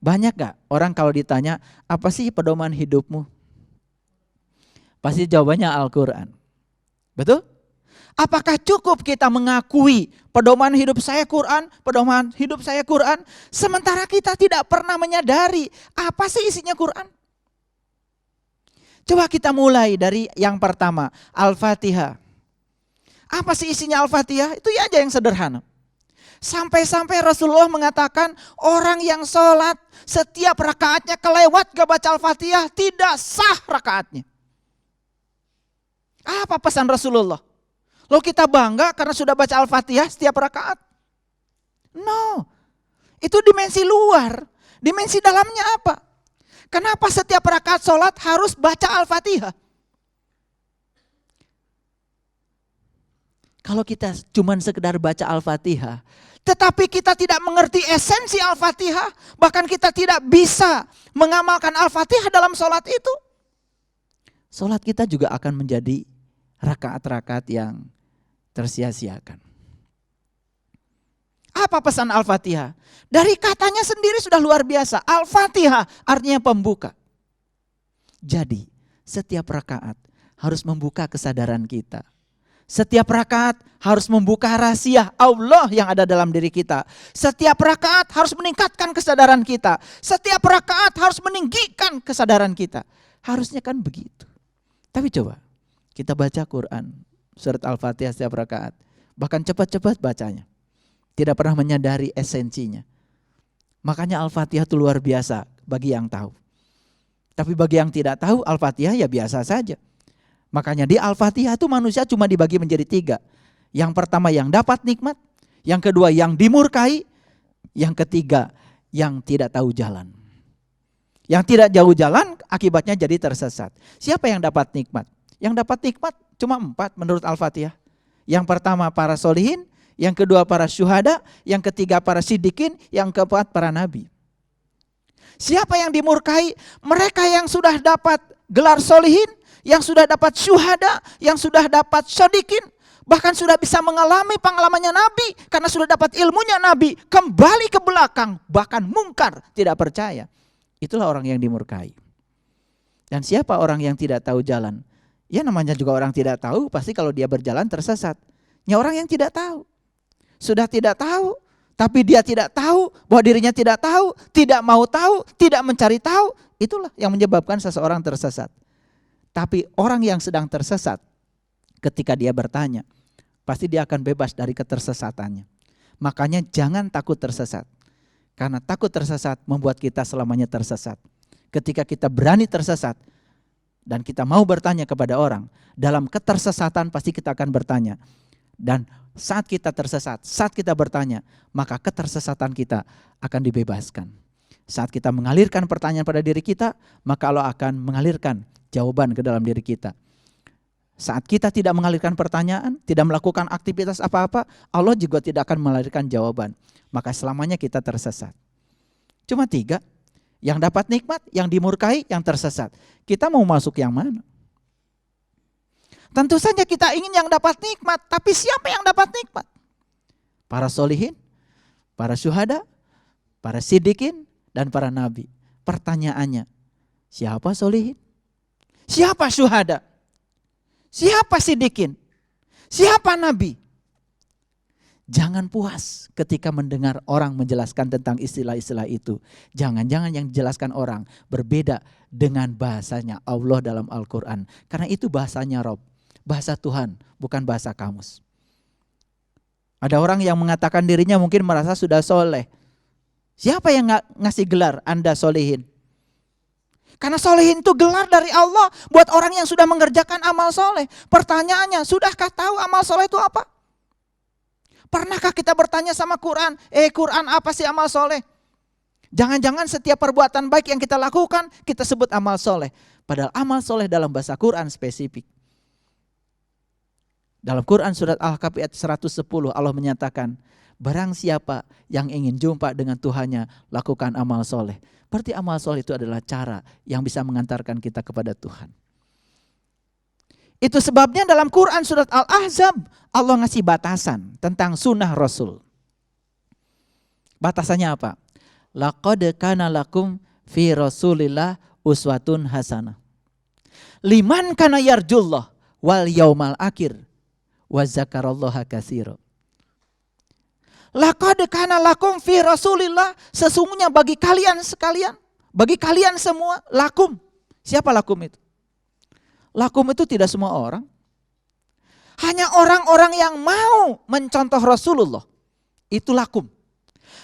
Speaker 2: Banyak gak orang kalau ditanya, apa sih pedoman hidupmu? Pasti jawabannya Al-Quran. Betul? Apakah cukup kita mengakui pedoman hidup saya Quran, pedoman hidup saya Quran, sementara kita tidak pernah menyadari apa sih isinya Quran? Coba kita mulai dari yang pertama, Al-Fatihah. Apa sih isinya Al-Fatihah? Itu aja yang sederhana. Sampai-sampai Rasulullah mengatakan orang yang sholat setiap rakaatnya kelewat gak baca Al-Fatihah tidak sah rakaatnya. Apa pesan Rasulullah? Lo kita bangga karena sudah baca Al-Fatihah setiap rakaat? No, itu dimensi luar. Dimensi dalamnya apa? Kenapa setiap rakaat sholat harus baca Al-Fatihah? Kalau kita cuman sekedar baca Al-Fatihah, tetapi kita tidak mengerti esensi Al-Fatihah, bahkan kita tidak bisa mengamalkan Al-Fatihah dalam sholat itu, sholat kita juga akan menjadi rakaat-rakaat yang tersia-siakan. Apa pesan Al-Fatihah? Dari katanya sendiri sudah luar biasa. Al-Fatihah artinya pembuka. Jadi setiap rakaat harus membuka kesadaran kita. Setiap rakaat harus membuka rahasia Allah yang ada dalam diri kita. Setiap rakaat harus meningkatkan kesadaran kita. Setiap rakaat harus meninggikan kesadaran kita. Harusnya kan begitu. Tapi coba kita baca Quran, surat Al-Fatihah setiap rakaat. Bahkan cepat-cepat bacanya. Tidak pernah menyadari esensinya. Makanya Al-Fatihah itu luar biasa bagi yang tahu. Tapi bagi yang tidak tahu Al-Fatihah ya biasa saja. Makanya di Al-Fatihah itu manusia cuma dibagi menjadi 3. Yang pertama yang dapat nikmat, yang kedua yang dimurkai, yang ketiga yang tidak tahu jalan. Yang tidak jauh jalan akibatnya jadi tersesat. Siapa yang dapat nikmat? Yang dapat nikmat cuma 4 menurut Al-Fatihah. Yang pertama para solihin, yang kedua para syuhada, yang ketiga para siddiqin, yang keempat para nabi. Siapa yang dimurkai? Mereka yang sudah dapat gelar solihin, yang sudah dapat syuhada, yang sudah dapat shodikin, bahkan sudah bisa mengalami pengalamannya Nabi, karena sudah dapat ilmunya Nabi, kembali ke belakang, bahkan mungkar, tidak percaya. Itulah orang yang dimurkai. Dan siapa orang yang tidak tahu jalan? Ya namanya juga orang tidak tahu, pasti kalau dia berjalan tersesat. Ya orang yang tidak tahu, sudah tidak tahu, tapi dia tidak tahu bahwa dirinya tidak tahu, tidak mau tahu, tidak mencari tahu, itulah yang menyebabkan seseorang tersesat. Tapi orang yang sedang tersesat, ketika dia bertanya, pasti dia akan bebas dari ketersesatannya. Makanya jangan takut tersesat. Karena takut tersesat membuat kita selamanya tersesat. Ketika kita berani tersesat, dan kita mau bertanya kepada orang, dalam ketersesatan pasti kita akan bertanya. Dan saat kita tersesat, saat kita bertanya, maka ketersesatan kita akan dibebaskan. Saat kita mengalirkan pertanyaan pada diri kita, maka Allah akan mengalirkan jawaban ke dalam diri kita. Saat kita tidak mengalirkan pertanyaan, tidak melakukan aktivitas apa-apa, Allah juga tidak akan mengalirkan jawaban. Maka selamanya kita tersesat. Cuma 3, yang dapat nikmat, yang dimurkai, yang tersesat. Kita mau masuk yang mana? Tentu saja kita ingin yang dapat nikmat, tapi siapa yang dapat nikmat? Para solihin, para syuhada, para siddiqin, dan para nabi. Pertanyaannya, siapa solihin? Siapa syuhada? Siapa siddiqin? Siapa nabi? Jangan puas ketika mendengar orang menjelaskan tentang istilah-istilah itu. Jangan-jangan yang dijelaskan orang berbeda dengan bahasanya Allah dalam Al-Quran. Karena itu bahasanya Rabb, bahasa Tuhan, bukan bahasa kamus. Ada orang yang mengatakan dirinya mungkin merasa sudah soleh. Siapa yang ngasih gelar Anda solehin? Karena solehin itu gelar dari Allah buat orang yang sudah mengerjakan amal soleh. Pertanyaannya, sudahkah tahu amal soleh itu apa? Pernahkah kita bertanya sama Quran, Quran apa sih amal soleh? Jangan-jangan setiap perbuatan baik yang kita lakukan, kita sebut amal soleh. Padahal amal soleh dalam bahasa Quran spesifik. Dalam Quran surat Al-Kahfi ayat 110 Allah menyatakan, barang siapa yang ingin jumpa dengan Tuhannya, lakukan amal soleh. Berarti amal soleh itu adalah cara yang bisa mengantarkan kita kepada Tuhan. Itu sebabnya dalam Quran surat Al-Ahzab, Allah ngasih batasan tentang sunnah Rasul. Batasannya apa? Laqad kana lakum fi Rasulillah uswatun hasanah. Liman kana yarjullah wal yaumal akhir wa zakarallaha katsira. Laqad kana lakum fi Rasulillah, sesungguhnya bagi kalian sekalian, bagi kalian semua, lakum. Siapa lakum itu? Lakum itu tidak semua orang. Hanya orang-orang yang mau mencontoh Rasulullah. Itu lakum.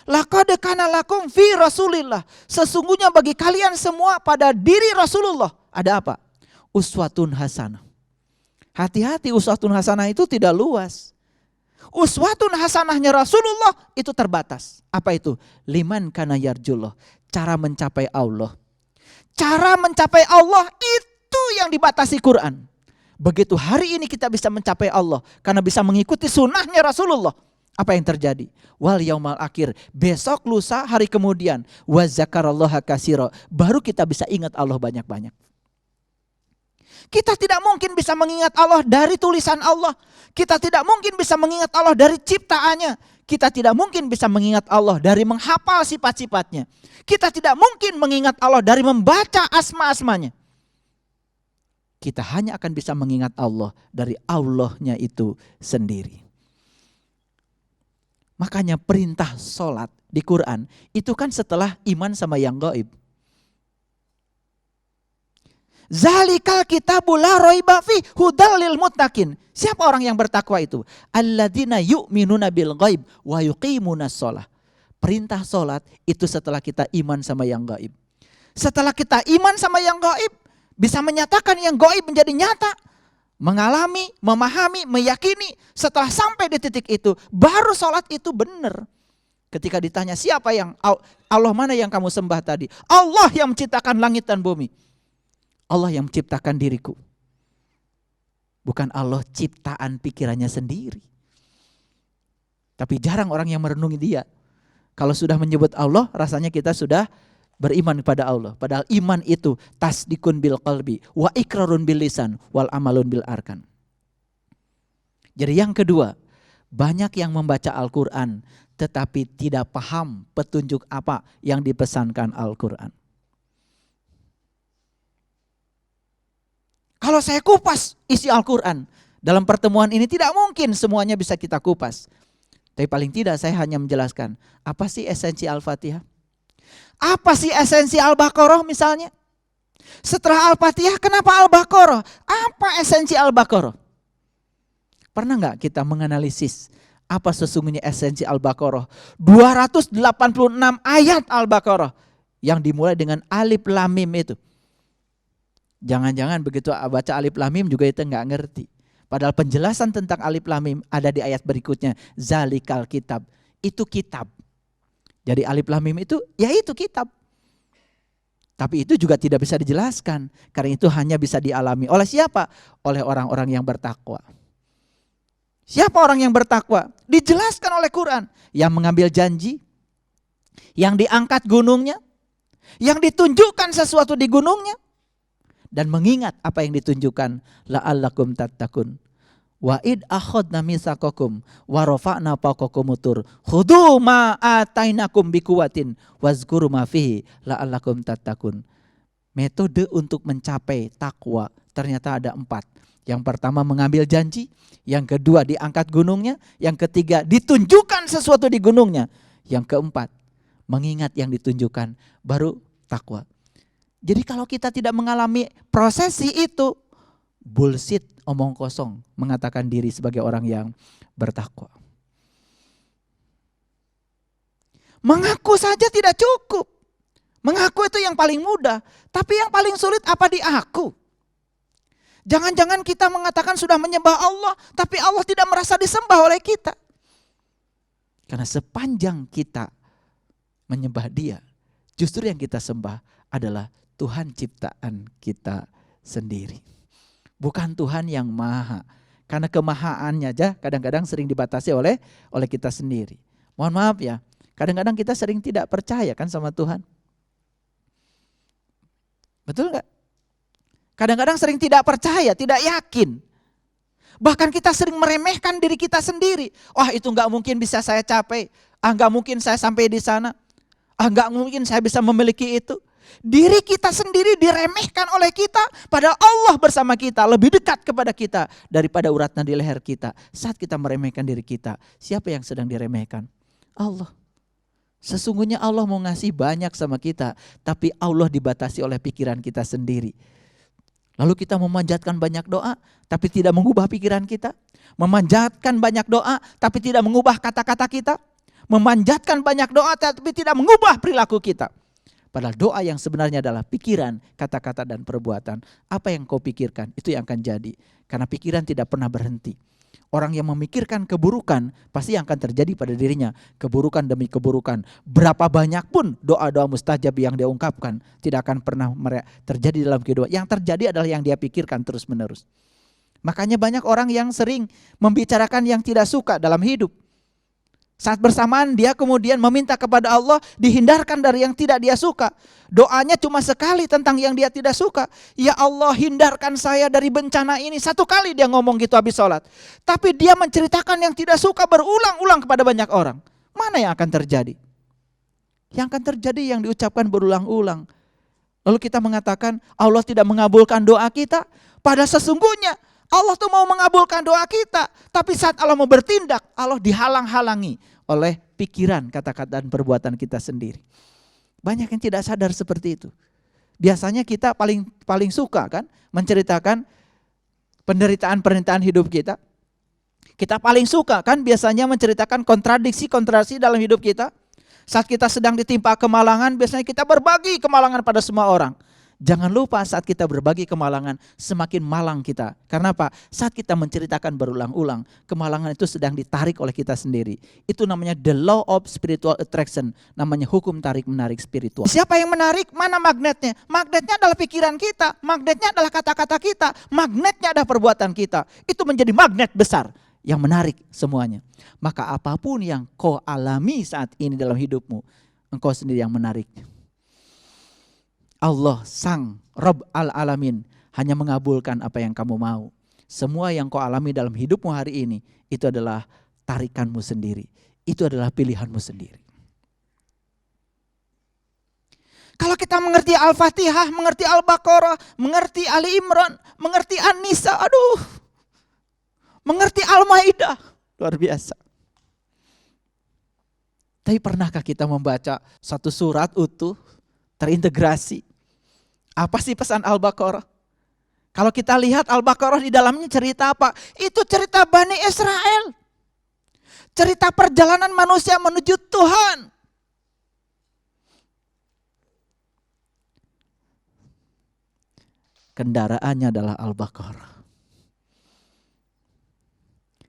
Speaker 2: Laqad kana lakum fi Rasulillah, sesungguhnya bagi kalian semua pada diri Rasulullah ada apa? Uswatun hasanah. Hati-hati, uswatun hasanah itu tidak luas. Uswatun hasanahnya Rasulullah itu terbatas. Apa itu? Liman kana yarjullah. Cara mencapai Allah. Cara mencapai Allah itu yang dibatasi Quran. Begitu hari ini kita bisa mencapai Allah karena bisa mengikuti sunnahnya Rasulullah. Apa yang terjadi? Wal yaumal akhir. Besok, lusa, hari kemudian. Wa zakarallaha katsira. Baru kita bisa ingat Allah banyak-banyak. Kita tidak mungkin bisa mengingat Allah dari tulisan Allah. Kita tidak mungkin bisa mengingat Allah dari ciptaannya. Kita tidak mungkin bisa mengingat Allah dari menghafal sifat-sifatnya. Kita tidak mungkin mengingat Allah dari membaca asma-asmanya. Kita hanya akan bisa mengingat Allah dari Allahnya itu sendiri. Makanya perintah sholat di Quran itu kan setelah iman sama yang gaib. Zalikal kitabul la raiba fi hudal lil muttaqin. Siapa orang yang bertakwa itu? Alladzina yu'minuna bil ghaib wa yuqimunas shalah. Perintah salat itu setelah kita iman sama yang gaib. Setelah kita iman sama yang gaib, bisa menyatakan yang gaib menjadi nyata, mengalami, memahami, meyakini. Setelah sampai di titik itu, baru salat itu benar. Ketika ditanya siapa yang Allah mana yang kamu sembah tadi? Allah yang menciptakan langit dan bumi. Allah yang menciptakan diriku. Bukan Allah ciptaan pikirannya sendiri. Tapi jarang orang yang merenungi dia. Kalau sudah menyebut Allah, rasanya kita sudah beriman kepada Allah. Padahal iman itu tasdikun bil qalbi, wa ikrarun bil lisan, wal amalun bil arkan. Jadi yang kedua, banyak yang membaca Al-Quran tetapi tidak paham petunjuk apa yang dipesankan Al-Quran. Kalau saya kupas isi Al-Quran, dalam pertemuan ini tidak mungkin semuanya bisa kita kupas. Tapi paling tidak saya hanya menjelaskan, apa sih esensi Al-Fatihah? Apa sih esensi Al-Baqarah misalnya? Setelah Al-Fatihah kenapa Al-Baqarah? Apa esensi Al-Baqarah? Pernah nggak kita menganalisis apa sesungguhnya esensi Al-Baqarah? 286 ayat Al-Baqarah yang dimulai dengan alif lam mim itu. Jangan-jangan begitu baca alif lam mim juga itu nggak ngerti. Padahal penjelasan tentang alif lam mim ada di ayat berikutnya. Zalikal kitab. Itu kitab. Jadi alif lam mim itu ya itu kitab. Tapi itu juga tidak bisa dijelaskan. Karena itu hanya bisa dialami oleh siapa? Oleh orang-orang yang bertakwa. Siapa orang yang bertakwa? Dijelaskan oleh Quran. Yang mengambil janji, yang diangkat gunungnya, yang ditunjukkan sesuatu di gunungnya, dan mengingat apa yang ditunjukkan. La'allakum tattaqun. Wa id akhadna mitsaqakum wa rafa'na fawqakum tur khudhu ma atainakum biquwatin wazkuru ma fihi la'allakum tattaqun. Metode untuk mencapai takwa ternyata ada 4. Yang pertama mengambil janji, yang kedua diangkat gunungnya, yang ketiga ditunjukkan sesuatu di gunungnya, yang keempat mengingat yang ditunjukkan, baru takwa. Jadi kalau kita tidak mengalami prosesi itu, bullshit, omong kosong, mengatakan diri sebagai orang yang bertakwa. Mengaku saja tidak cukup. Mengaku itu yang paling mudah, tapi yang paling sulit apa di aku? Jangan-jangan kita mengatakan sudah menyembah Allah, tapi Allah tidak merasa disembah oleh kita. Karena sepanjang kita menyembah Dia, justru yang kita sembah adalah Tuhan ciptaan kita sendiri. Bukan Tuhan yang maha. Karena kemahaannya aja kadang-kadang sering dibatasi oleh kita sendiri. Mohon maaf ya, kadang-kadang kita sering tidak percaya kan sama Tuhan. Betul enggak? Kadang-kadang sering tidak percaya, tidak yakin. Bahkan kita sering meremehkan diri kita sendiri. Wah, itu enggak mungkin bisa saya capai. Enggak mungkin saya sampai di sana. Enggak mungkin saya bisa memiliki itu. Diri kita sendiri diremehkan oleh kita, padahal Allah bersama kita, lebih dekat kepada kita daripada urat nadi leher kita. Saat kita meremehkan diri kita, siapa yang sedang diremehkan? Allah. Sesungguhnya Allah mau ngasih banyak sama kita, tapi Allah dibatasi oleh pikiran kita sendiri. Lalu kita memanjatkan banyak doa, tapi tidak mengubah pikiran kita. Memanjatkan banyak doa, tapi tidak mengubah kata-kata kita. Memanjatkan banyak doa, tapi tidak mengubah perilaku kita. Padahal doa yang sebenarnya adalah pikiran, kata-kata dan perbuatan. Apa yang kau pikirkan, itu yang akan jadi. Karena pikiran tidak pernah berhenti. Orang yang memikirkan keburukan, pasti yang akan terjadi pada dirinya. Keburukan demi keburukan. Berapa banyak pun doa-doa mustajab yang dia ungkapkan, tidak akan pernah terjadi dalam kehidupan. Yang terjadi adalah yang dia pikirkan terus menerus. Makanya banyak orang yang sering membicarakan yang tidak suka dalam hidup. Saat bersamaan dia kemudian meminta kepada Allah dihindarkan dari yang tidak dia suka. Doanya cuma sekali tentang yang dia tidak suka. Ya Allah, hindarkan saya dari bencana ini. Satu kali dia ngomong gitu habis sholat. Tapi dia menceritakan yang tidak suka berulang-ulang kepada banyak orang. Mana yang akan terjadi? Yang akan terjadi yang diucapkan berulang-ulang. Lalu kita mengatakan Allah tidak mengabulkan doa kita. Padahal sesungguhnya Allah tuh mau mengabulkan doa kita. Tapi saat Allah mau bertindak, Allah dihalang-halangi oleh pikiran, kata-kata dan perbuatan kita sendiri. Banyak yang tidak sadar seperti itu. Biasanya kita paling suka kan menceritakan penderitaan-penderitaan hidup kita. Kita paling suka kan biasanya menceritakan kontradiksi dalam hidup kita. Saat kita sedang ditimpa kemalangan, biasanya kita berbagi kemalangan pada semua orang. Jangan lupa saat kita berbagi kemalangan, semakin malang kita. Karena apa? Saat kita menceritakan berulang-ulang, kemalangan itu sedang ditarik oleh kita sendiri. Itu namanya the law of spiritual attraction. Namanya hukum tarik-menarik spiritual. Siapa yang menarik? Mana magnetnya? Magnetnya adalah pikiran kita. Magnetnya adalah kata-kata kita. Magnetnya adalah perbuatan kita. Itu menjadi magnet besar yang menarik semuanya. Maka apapun yang kau alami saat ini dalam hidupmu, engkau sendiri yang menariknya. Allah sang Rabb al-Alamin hanya mengabulkan apa yang kamu mau. Semua yang kau alami dalam hidupmu hari ini, itu adalah tarikanmu sendiri. Itu adalah pilihanmu sendiri. Kalau kita mengerti Al-Fatihah, mengerti Al-Baqarah, mengerti Ali Imran, mengerti An-Nisa, mengerti Al-Maidah, luar biasa. Tapi pernahkah kita membaca satu surat utuh, terintegrasi? Apa sih pesan Al-Baqarah? Kalau kita lihat Al-Baqarah di dalamnya cerita apa? Itu cerita Bani Israel. Cerita perjalanan manusia menuju Tuhan. Kendaraannya adalah Al-Baqarah.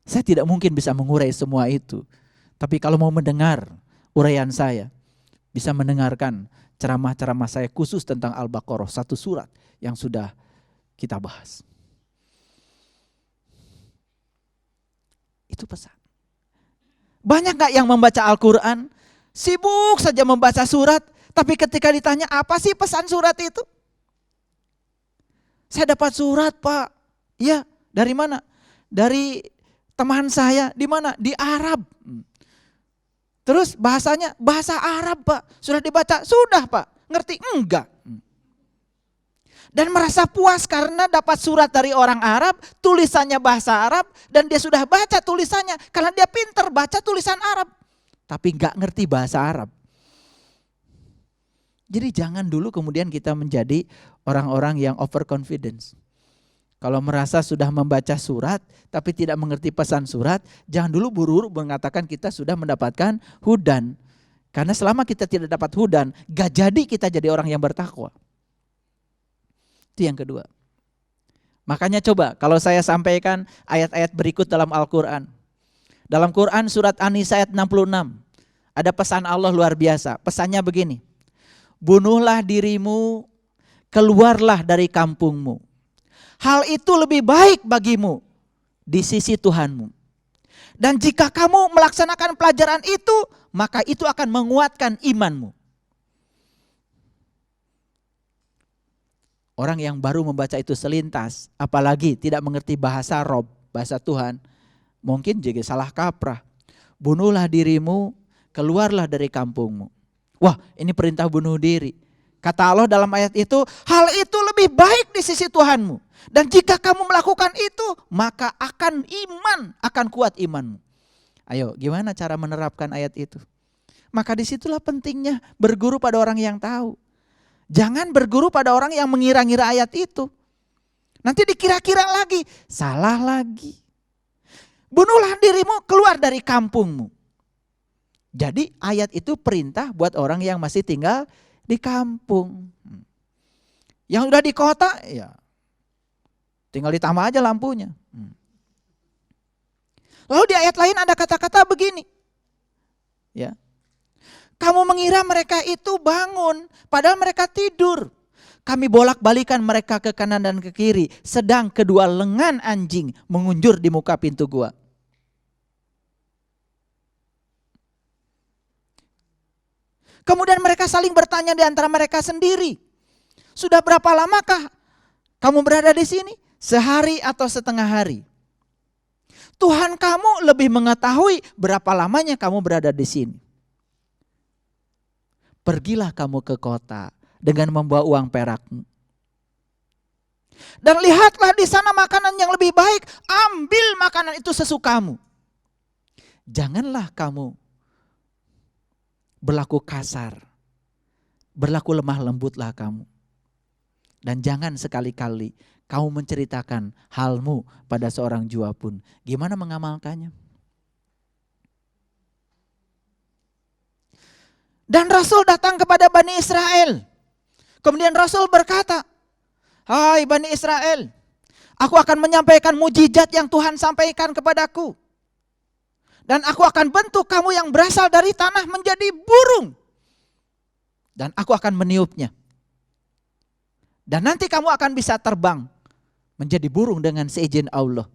Speaker 2: Saya tidak mungkin bisa mengurai semua itu. Tapi kalau mau mendengar uraian saya, bisa mendengarkan ceramah-ceramah saya khusus tentang Al-Baqarah, satu surat yang sudah kita bahas. Itu pesan. Banyak gak yang membaca Al-Quran, sibuk saja membaca surat, tapi ketika ditanya apa sih pesan surat itu? Saya dapat surat, Pak. Ya, dari mana? Dari teman saya. Di mana? Di Arab. Terus bahasanya bahasa Arab, Pak. Sudah dibaca? Sudah, Pak. Ngerti? Enggak. Dan merasa puas karena dapat surat dari orang Arab, tulisannya bahasa Arab, dan dia sudah baca tulisannya. Karena dia pintar baca tulisan Arab. Tapi enggak ngerti bahasa Arab. Jadi jangan dulu kemudian kita menjadi orang-orang yang overconfidence. Kalau merasa sudah membaca surat tapi tidak mengerti pesan surat, jangan dulu buru-buru mengatakan kita sudah mendapatkan hudan. Karena selama kita tidak dapat hudan, gak jadi kita jadi orang yang bertakwa. Itu yang kedua. Makanya coba kalau saya sampaikan ayat-ayat berikut dalam Al-Quran. Dalam Quran surat An-Nisa ayat 66, ada pesan Allah luar biasa. Pesannya begini. Bunuhlah dirimu, keluarlah dari kampungmu. Hal itu lebih baik bagimu di sisi Tuhanmu. Dan jika kamu melaksanakan pelajaran itu, maka itu akan menguatkan imanmu. Orang yang baru membaca itu selintas, apalagi tidak mengerti bahasa Rob, bahasa Tuhan, mungkin juga salah kaprah. Bunuhlah dirimu, keluarlah dari kampungmu. Wah, ini perintah bunuh diri. Kata Allah dalam ayat itu, hal itu lebih baik di sisi Tuhanmu. Dan jika kamu melakukan itu, maka akan kuat imanmu. Ayo, gimana cara menerapkan ayat itu? Maka disitulah pentingnya berguru pada orang yang tahu. Jangan berguru pada orang yang mengira-ngira ayat itu. Nanti dikira-kira lagi, salah lagi. Bunuhlah dirimu, keluar dari kampungmu. Jadi ayat itu perintah buat orang yang masih tinggal di kampung. Yang udah di kota, ya tinggal ditambah aja lampunya. Lalu di ayat lain ada kata-kata begini. Ya. Kamu mengira mereka itu bangun, padahal mereka tidur. Kami bolak-balikan mereka ke kanan dan ke kiri, sedang kedua lengan anjing mengunjur di muka pintu gua. Kemudian mereka saling bertanya di antara mereka sendiri. Sudah berapa lamakah kamu berada di sini? Sehari atau setengah hari? Tuhan kamu lebih mengetahui berapa lamanya kamu berada di sini. Pergilah kamu ke kota dengan membawa uang perakmu. Dan lihatlah di sana makanan yang lebih baik. Ambil makanan itu sesukamu. Janganlah kamu berlaku kasar, berlaku lemah lembutlah kamu. Dan jangan sekali-kali kamu menceritakan halmu pada seorang jua pun. Gimana mengamalkannya? Dan Rasul datang kepada Bani Israel. Kemudian Rasul berkata, hai Bani Israel, aku akan menyampaikan mujizat yang Tuhan sampaikan kepadaku. Dan aku akan bentuk kamu yang berasal dari tanah menjadi burung. Dan aku akan meniupnya. Dan nanti kamu akan bisa terbang menjadi burung dengan seizin Allah.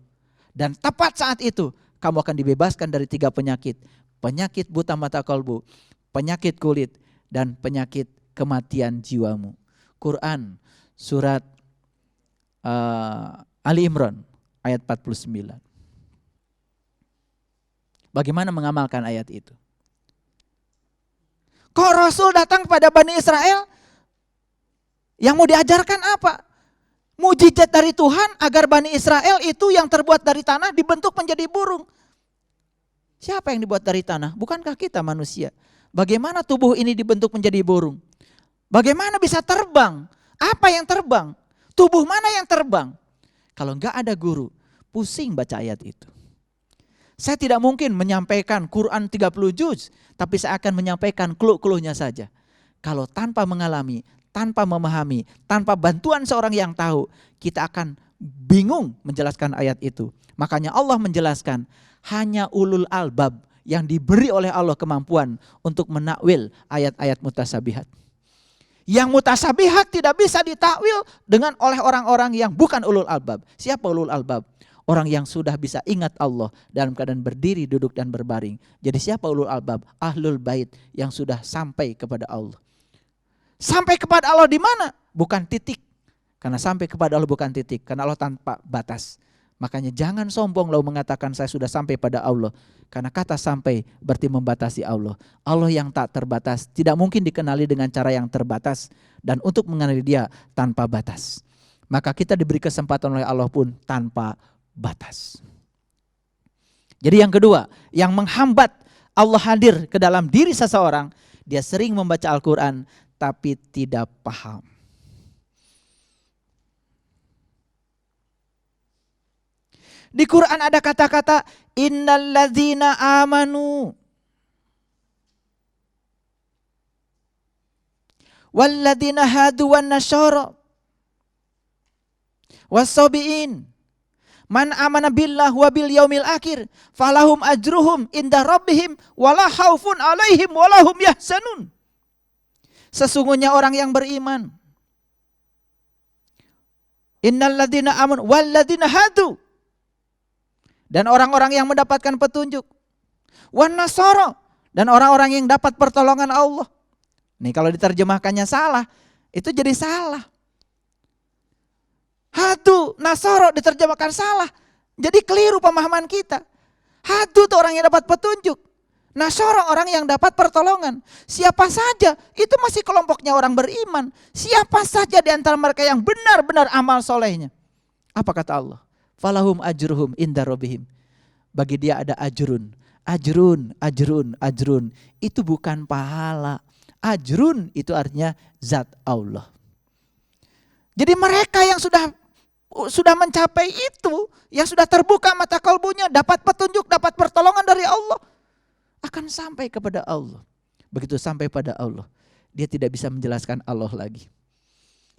Speaker 2: Dan tepat saat itu kamu akan dibebaskan dari 3 penyakit. Penyakit buta mata kalbu, penyakit kulit, dan penyakit kematian jiwamu. Quran surat Ali Imran ayat 49. Bagaimana mengamalkan ayat itu? Kok Rasul datang kepada Bani Israel? Yang mau diajarkan apa? Mujizat dari Tuhan agar Bani Israel itu yang terbuat dari tanah dibentuk menjadi burung. Siapa yang dibuat dari tanah? Bukankah kita manusia? Bagaimana tubuh ini dibentuk menjadi burung? Bagaimana bisa terbang? Apa yang terbang? Tubuh mana yang terbang? Kalau enggak ada guru, pusing baca ayat itu. Saya tidak mungkin menyampaikan Quran 30 juz, tapi saya akan menyampaikan clue-cluenya saja. Kalau tanpa mengalami, tanpa memahami, tanpa bantuan seorang yang tahu, kita akan bingung menjelaskan ayat itu. Makanya Allah menjelaskan, hanya ulul albab yang diberi oleh Allah kemampuan untuk menakwil ayat-ayat mutasabihat. Yang mutasabihat tidak bisa ditakwil oleh orang-orang yang bukan ulul albab. Siapa ulul albab? Orang yang sudah bisa ingat Allah dalam keadaan berdiri, duduk, dan berbaring. Jadi siapa ulul albab? Ahlul bait yang sudah sampai kepada Allah. Sampai kepada Allah di mana? Bukan titik. Karena sampai kepada Allah bukan titik. Karena Allah tanpa batas. Makanya jangan sombong lalu mengatakan saya sudah sampai pada Allah. Karena kata sampai berarti membatasi Allah. Allah yang tak terbatas tidak mungkin dikenali dengan cara yang terbatas. Dan untuk mengenali Dia tanpa batas. Maka kita diberi kesempatan oleh Allah pun tanpa batas. Jadi yang kedua, yang menghambat Allah hadir ke dalam diri seseorang, dia sering membaca Al-Quran tapi tidak paham. Di Quran ada kata-kata innalladzina amanu walladzina hadu wan nasyara wassabiin man amana billah wa bil yaumil akhir falahum ajruhum inda rabbihim wala khaufun alaihim walahum yahzanun. Sesungguhnya orang yang beriman, innalladzina amanu walladzina hadu, dan orang-orang yang mendapatkan petunjuk, wan nasara, dan orang-orang yang dapat pertolongan Allah. Nih kalau diterjemahkannya salah, itu jadi salah. Hadu, nasoro diterjemahkan salah. Jadi keliru pemahaman kita. Hadu itu orang yang dapat petunjuk. Nasoro orang yang dapat pertolongan. Siapa saja, itu masih kelompoknya orang beriman. Siapa saja di antara mereka yang benar-benar amal solehnya. Apa kata Allah? Falahum ajruhum inda rabbihim. Bagi dia ada ajrun. Ajrun, ajrun, ajrun. Itu bukan pahala. Ajrun itu artinya zat Allah. Jadi mereka yang sudah mencapai itu, yang sudah terbuka mata kalbunya, dapat petunjuk, dapat pertolongan dari Allah, akan sampai kepada Allah. Begitu sampai pada Allah, dia tidak bisa menjelaskan Allah lagi.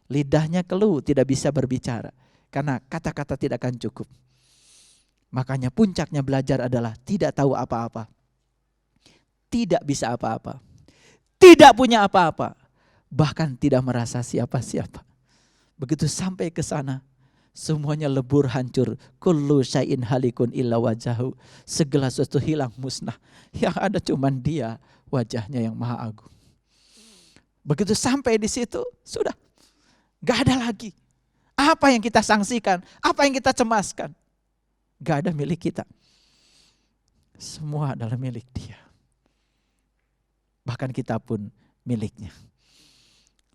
Speaker 2: Lidahnya keluh, tidak bisa berbicara, karena kata-kata tidak akan cukup. Makanya puncaknya belajar adalah tidak tahu apa-apa, tidak bisa apa-apa, tidak punya apa-apa, bahkan tidak merasa siapa-siapa. Begitu sampai ke sana, semuanya lebur hancur. Kullu syai'in halikun illa wajahu. Segala sesuatu hilang musnah. Yang ada cuman Dia, wajahnya yang maha agung. Begitu sampai di situ, sudah. Gak ada lagi. Apa yang kita sangsikan, apa yang kita cemaskan. Gak ada milik kita. Semua adalah milik Dia. Bahkan kita pun miliknya.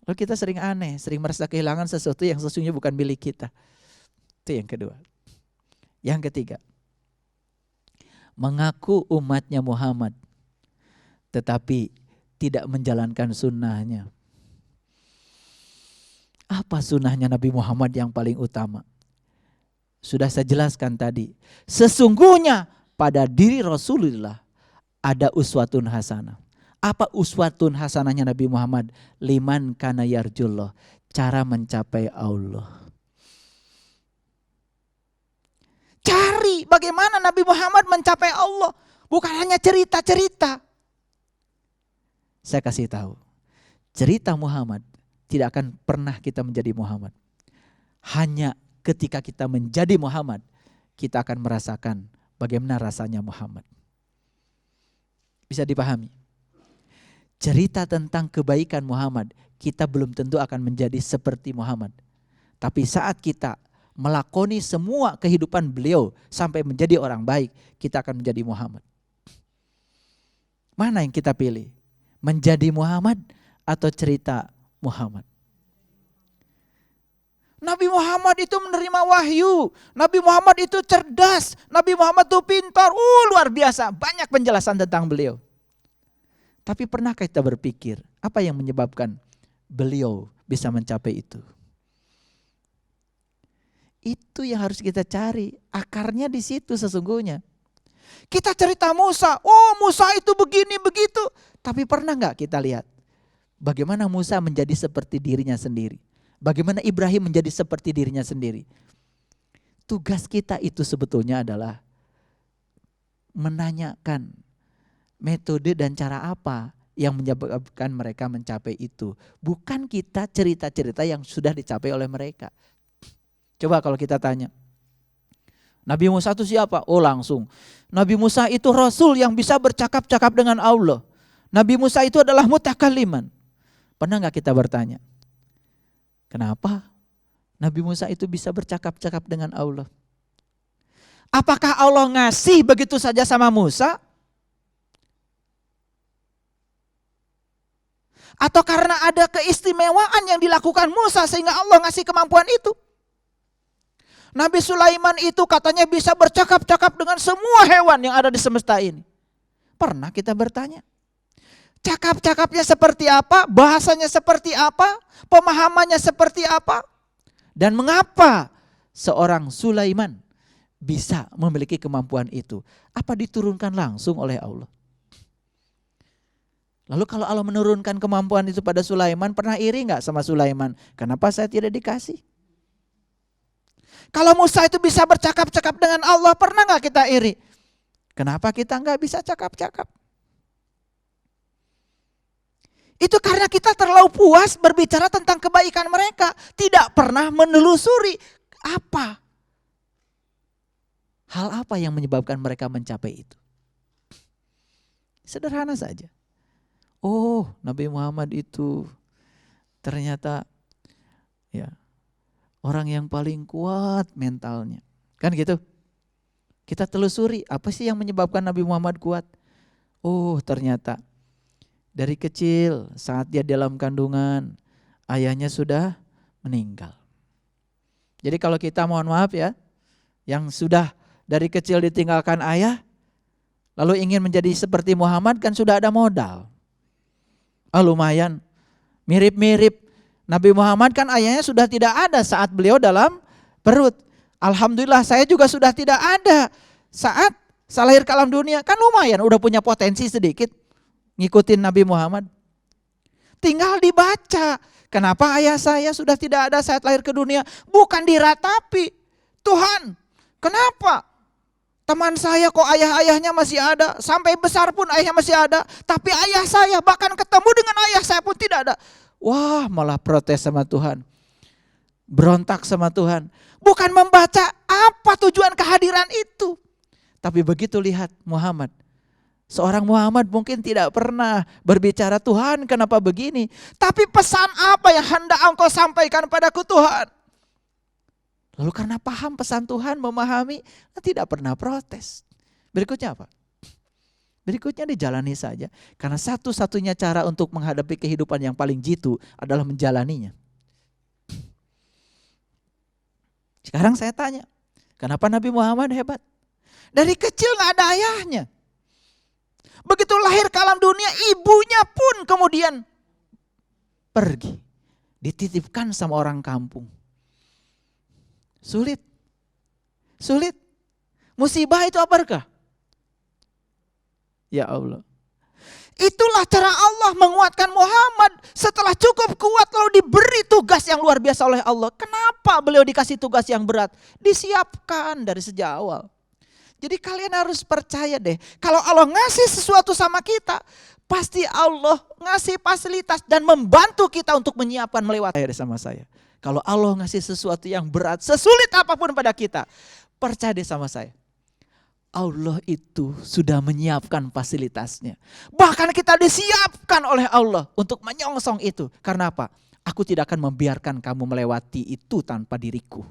Speaker 2: Lalu kita sering aneh, sering merasa kehilangan sesuatu yang sesungguhnya bukan milik kita. Itu yang kedua. Yang ketiga, mengaku umatnya Muhammad, tetapi tidak menjalankan sunnahnya. Apa sunnahnya Nabi Muhammad yang paling utama? Sudah saya jelaskan tadi. Sesungguhnya pada diri Rasulullah ada uswatun hasanah. Apa uswatun hasanahnya Nabi Muhammad? Liman kana yarjullah, cara mencapai Allah. Cari bagaimana Nabi Muhammad mencapai Allah. Bukan hanya cerita-cerita. Saya kasih tahu. Cerita Muhammad tidak akan pernah kita menjadi Muhammad. Hanya ketika kita menjadi Muhammad, kita akan merasakan bagaimana rasanya Muhammad. Bisa dipahami? Cerita tentang kebaikan Muhammad, kita belum tentu akan menjadi seperti Muhammad. Tapi saat kita melakoni semua kehidupan beliau sampai menjadi orang baik, kita akan menjadi Muhammad. Mana yang kita pilih? Menjadi Muhammad atau cerita Muhammad? Nabi Muhammad itu menerima wahyu. Nabi Muhammad itu cerdas. Nabi Muhammad itu pintar. Luar biasa. Banyak penjelasan tentang beliau. Tapi pernahkah kita berpikir apa yang menyebabkan beliau bisa mencapai itu? Itu yang harus kita cari. Akarnya di situ sesungguhnya. Kita cerita Musa. Musa itu begini begitu. Tapi pernah gak kita lihat bagaimana Musa menjadi seperti dirinya sendiri? Bagaimana Ibrahim menjadi seperti dirinya sendiri? Tugas kita itu sebetulnya adalah menanyakan metode dan cara apa yang menyebabkan mereka mencapai itu. Bukan kita cerita-cerita yang sudah dicapai oleh mereka. Coba kalau kita tanya, Nabi Musa itu siapa? Oh langsung, Nabi Musa itu Rasul yang bisa bercakap-cakap dengan Allah. Nabi Musa itu adalah mutakalliman. Pernah gak kita bertanya, kenapa Nabi Musa itu bisa bercakap-cakap dengan Allah? Apakah Allah ngasih begitu saja sama Musa? Atau karena ada keistimewaan yang dilakukan Musa sehingga Allah ngasih kemampuan itu? Nabi Sulaiman itu katanya bisa bercakap-cakap dengan semua hewan yang ada di semesta ini. Pernah kita bertanya? Cakap-cakapnya seperti apa? Bahasanya seperti apa? Pemahamannya seperti apa? Dan mengapa seorang Sulaiman bisa memiliki kemampuan itu? Apa diturunkan langsung oleh Allah? Lalu kalau Allah menurunkan kemampuan itu pada Sulaiman, pernah iri enggak sama Sulaiman? Kenapa saya tidak dikasih? Kalau Musa itu bisa bercakap-cakap dengan Allah, pernah enggak kita iri? Kenapa kita enggak bisa cakap-cakap? Itu karena kita terlalu puas berbicara tentang kebaikan mereka, tidak pernah menelusuri hal apa yang menyebabkan mereka mencapai itu. Sederhana saja. Oh, Nabi Muhammad itu ternyata ya orang yang paling kuat mentalnya. Kan gitu. Kita telusuri apa sih yang menyebabkan Nabi Muhammad kuat? Oh, ternyata dari kecil saat dia dalam kandungan ayahnya sudah meninggal. Jadi kalau kita mohon maaf ya, yang sudah dari kecil ditinggalkan ayah lalu ingin menjadi seperti Muhammad kan sudah ada modal. Lumayan, mirip-mirip. Nabi Muhammad kan ayahnya sudah tidak ada saat beliau dalam perut. Alhamdulillah saya juga sudah tidak ada saat saya lahir ke alam dunia. Kan lumayan udah punya potensi sedikit ngikutin Nabi Muhammad. Tinggal dibaca, kenapa ayah saya sudah tidak ada saat lahir ke dunia. Bukan diratapi, Tuhan kenapa? Teman saya kok ayah-ayahnya masih ada, sampai besar pun ayahnya masih ada, tapi ayah saya bahkan ketemu dengan ayah saya pun tidak ada. Wah, malah protes sama Tuhan. Berontak sama Tuhan. Bukan membaca apa tujuan kehadiran itu. Tapi begitu lihat Muhammad. Seorang Muhammad mungkin tidak pernah berbicara, Tuhan kenapa begini. Tapi pesan apa yang hendak engkau sampaikan padaku Tuhan? Lalu karena paham pesan Tuhan, memahami, tidak pernah protes. Berikutnya apa? Berikutnya dijalani saja. Karena satu-satunya cara untuk menghadapi kehidupan yang paling jitu adalah menjalaninya. Sekarang saya tanya, kenapa Nabi Muhammad hebat? Dari kecil gak ada ayahnya. Begitu lahir ke alam dunia, ibunya pun kemudian pergi. Dititipkan sama orang kampung. Sulit. Musibah itu apa berkah? Ya Allah. Itulah cara Allah menguatkan Muhammad. Setelah cukup kuat lalu diberi tugas yang luar biasa oleh Allah. Kenapa beliau dikasih tugas yang berat? Disiapkan dari sejak awal. Jadi kalian harus percaya deh. Kalau Allah ngasih sesuatu sama kita, pasti Allah ngasih fasilitas dan membantu kita untuk menyiapkan melewati sama saya. Kalau Allah ngasih sesuatu yang berat, sesulit apapun pada kita, percaya deh sama saya. Allah itu sudah menyiapkan fasilitasnya. Bahkan kita disiapkan oleh Allah untuk menyongsong itu. Karena apa? Aku tidak akan membiarkan kamu melewati itu tanpa diriku.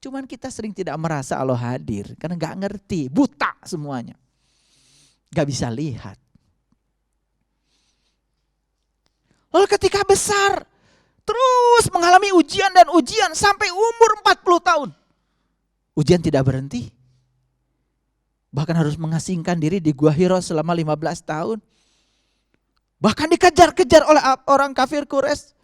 Speaker 2: Cuman kita sering tidak merasa Allah hadir. Karena gak ngerti, buta semuanya. Gak bisa lihat. Lalu ketika besar, terus mengalami ujian dan ujian sampai umur 40 tahun. Ujian tidak berhenti. Bahkan harus mengasingkan diri di Gua Hira selama 15 tahun. Bahkan dikejar-kejar oleh orang kafir Quraisy.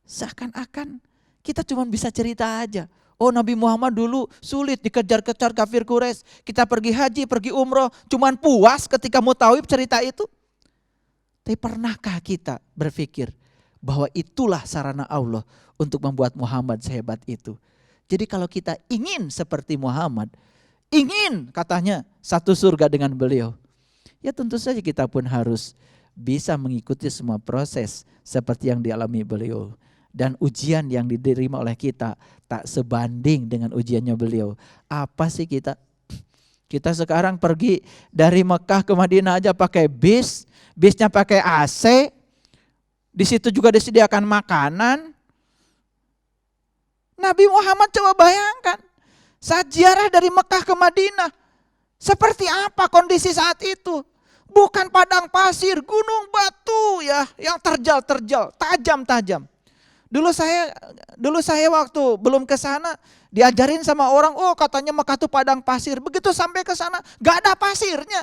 Speaker 2: Seakan-akan kita cuma bisa cerita aja. Oh, Nabi Muhammad dulu sulit dikejar-kejar kafir Quraisy. Kita pergi haji, pergi umroh, cuman puas ketika mau tahu cerita itu. Tapi pernahkah kita berpikir bahwa itulah sarana Allah untuk membuat Muhammad sehebat itu? Jadi kalau kita ingin seperti Muhammad, ingin katanya satu surga dengan beliau, ya tentu saja kita pun harus bisa mengikuti semua proses seperti yang dialami beliau. Dan ujian yang diterima oleh kita tak sebanding dengan ujiannya beliau. Apa sih kita? Kita sekarang pergi dari Mekah ke Madinah aja pakai bis, bisnya pakai AC, di situ juga disediakan makanan. Nabi Muhammad coba bayangkan, saat ziarah dari Mekah ke Madinah, seperti apa kondisi saat itu? Bukan padang pasir, gunung batu ya, yang terjal-terjal, tajam-tajam. Dulu saya waktu belum ke sana diajarin sama orang, oh katanya Mekah itu padang pasir. Begitu sampai ke sana gak ada pasirnya.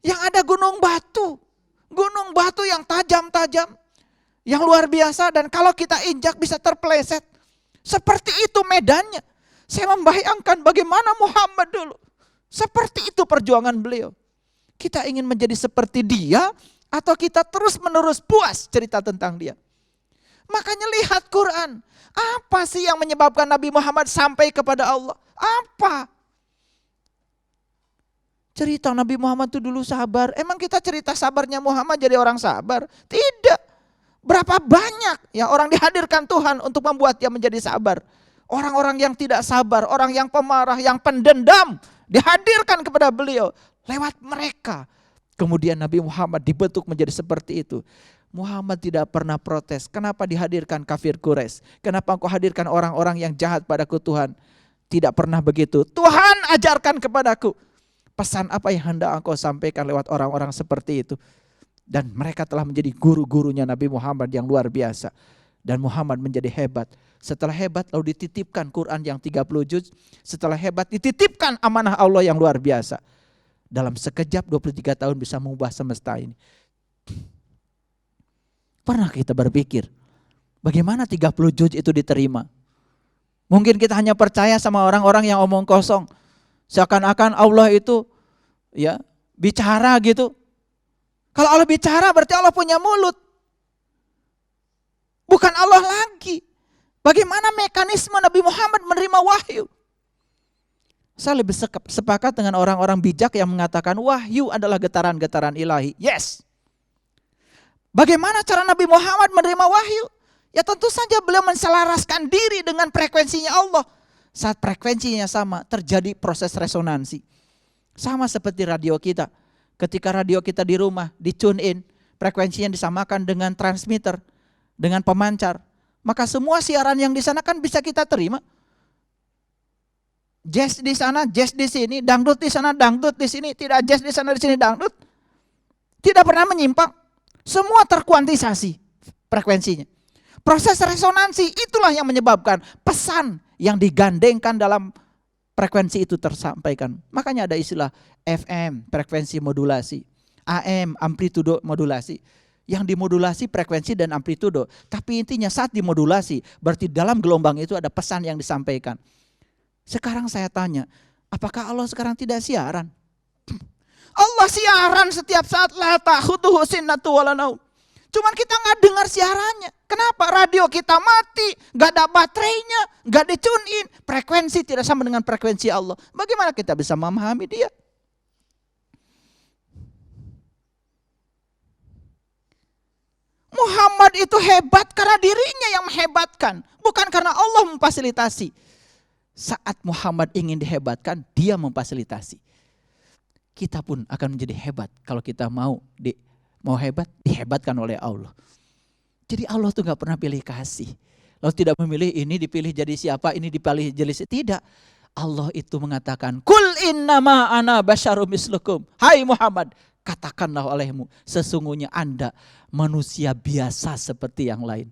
Speaker 2: Yang ada gunung batu yang tajam-tajam, yang luar biasa, dan kalau kita injak bisa terpeleset. Seperti itu medannya. Saya membayangkan bagaimana Muhammad dulu. Seperti itu perjuangan beliau. Kita ingin menjadi seperti dia atau kita terus-menerus puas cerita tentang dia? Makanya lihat Quran. Apa sih yang menyebabkan Nabi Muhammad sampai kepada Allah? Apa? Cerita Nabi Muhammad itu dulu sabar. Emang kita cerita sabarnya Muhammad jadi orang sabar? Tidak. Berapa banyak ya orang dihadirkan Tuhan untuk membuat dia menjadi sabar. Orang-orang yang tidak sabar, orang yang pemarah, yang pendendam, dihadirkan kepada beliau. Lewat mereka. Kemudian Nabi Muhammad dibentuk menjadi seperti itu. Muhammad tidak pernah protes. Kenapa dihadirkan kafir Quraisy? Kenapa engkau hadirkan orang-orang yang jahat padaku Tuhan? Tidak pernah begitu. Tuhan ajarkan kepadaku. Pesan apa yang hendak engkau sampaikan lewat orang-orang seperti itu. Dan mereka telah menjadi guru-gurunya Nabi Muhammad yang luar biasa. Dan Muhammad menjadi hebat. Setelah hebat lalu dititipkan Quran yang 30 juz. Setelah hebat dititipkan amanah Allah yang luar biasa. Dalam sekejap 23 tahun bisa mengubah semesta ini. Pernah kita berpikir, bagaimana 30 juz itu diterima? Mungkin kita hanya percaya sama orang-orang yang omong kosong. Seakan-akan Allah itu ya bicara gitu. Kalau Allah bicara berarti Allah punya mulut. Bukan Allah lagi. Bagaimana mekanisme Nabi Muhammad menerima wahyu? Saya lebih sepakat dengan orang-orang bijak yang mengatakan wahyu adalah getaran-getaran ilahi. Yes. Bagaimana cara Nabi Muhammad menerima wahyu? Ya tentu saja beliau menselaraskan diri dengan frekuensinya Allah. Saat frekuensinya sama, terjadi proses resonansi. Sama seperti radio kita. Ketika radio kita di rumah, di tune in, frekuensinya disamakan dengan transmitter, dengan pemancar. Maka semua siaran yang di sana kan bisa kita terima. Jazz di sana, jazz di sini, dangdut di sana, dangdut di sini, tidak jazz di sana, di sini dangdut. Tidak pernah menyimpang. Semua terkuantisasi frekuensinya. Proses resonansi itulah yang menyebabkan pesan yang digandengkan dalam frekuensi itu tersampaikan. Makanya ada istilah FM, frekuensi modulasi. AM, amplitudo modulasi. Yang dimodulasi frekuensi dan amplitudo. Tapi intinya saat dimodulasi, berarti dalam gelombang itu ada pesan yang disampaikan. Sekarang saya tanya, apakah Allah sekarang tidak siaran? Allah siaran setiap saat, la ta'khudhuhu sinnatu wala naum. Cuman kita nggak dengar siarannya. Kenapa? Radio kita mati, nggak ada baterainya, nggak di-tune in. Frekuensi tidak sama dengan frekuensi Allah. Bagaimana kita bisa memahami dia? Muhammad itu hebat karena dirinya yang menghebatkan, bukan karena Allah memfasilitasi. Saat Muhammad ingin dihebatkan, dia memfasilitasi. Kita pun akan menjadi hebat kalau kita mau hebat, dihebatkan oleh Allah. Jadi Allah tuh gak pernah pilih kasih. Lalu tidak memilih ini dipilih jadi siapa, ini dipilih jadi siapa. Tidak. Allah itu mengatakan, Kul innama ana basyarum mislukum. Hai Muhammad, katakanlah olehmu, sesungguhnya Anda manusia biasa seperti yang lain.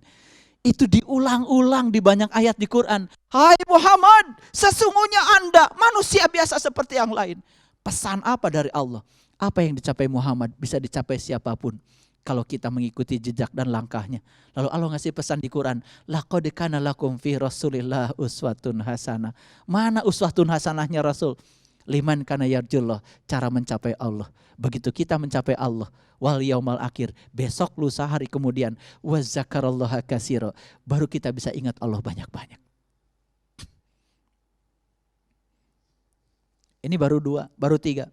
Speaker 2: Itu diulang-ulang di banyak ayat di Quran. Hai Muhammad, sesungguhnya Anda manusia biasa seperti yang lain. Pesan apa dari Allah? Apa yang dicapai Muhammad bisa dicapai siapapun kalau kita mengikuti jejak dan langkahnya. Lalu Allah ngasih pesan di Quran, laqad kana lakum fi Rasulillah uswatun hasanah. Mana uswatun hasanahnya Rasul? Liman kana yarjullah, cara mencapai Allah. Begitu kita mencapai Allah, wal yaumal akhir, besok lusa hari kemudian, wa zakarallaha katsira, baru kita bisa ingat Allah banyak-banyak. Ini baru 2, baru 3.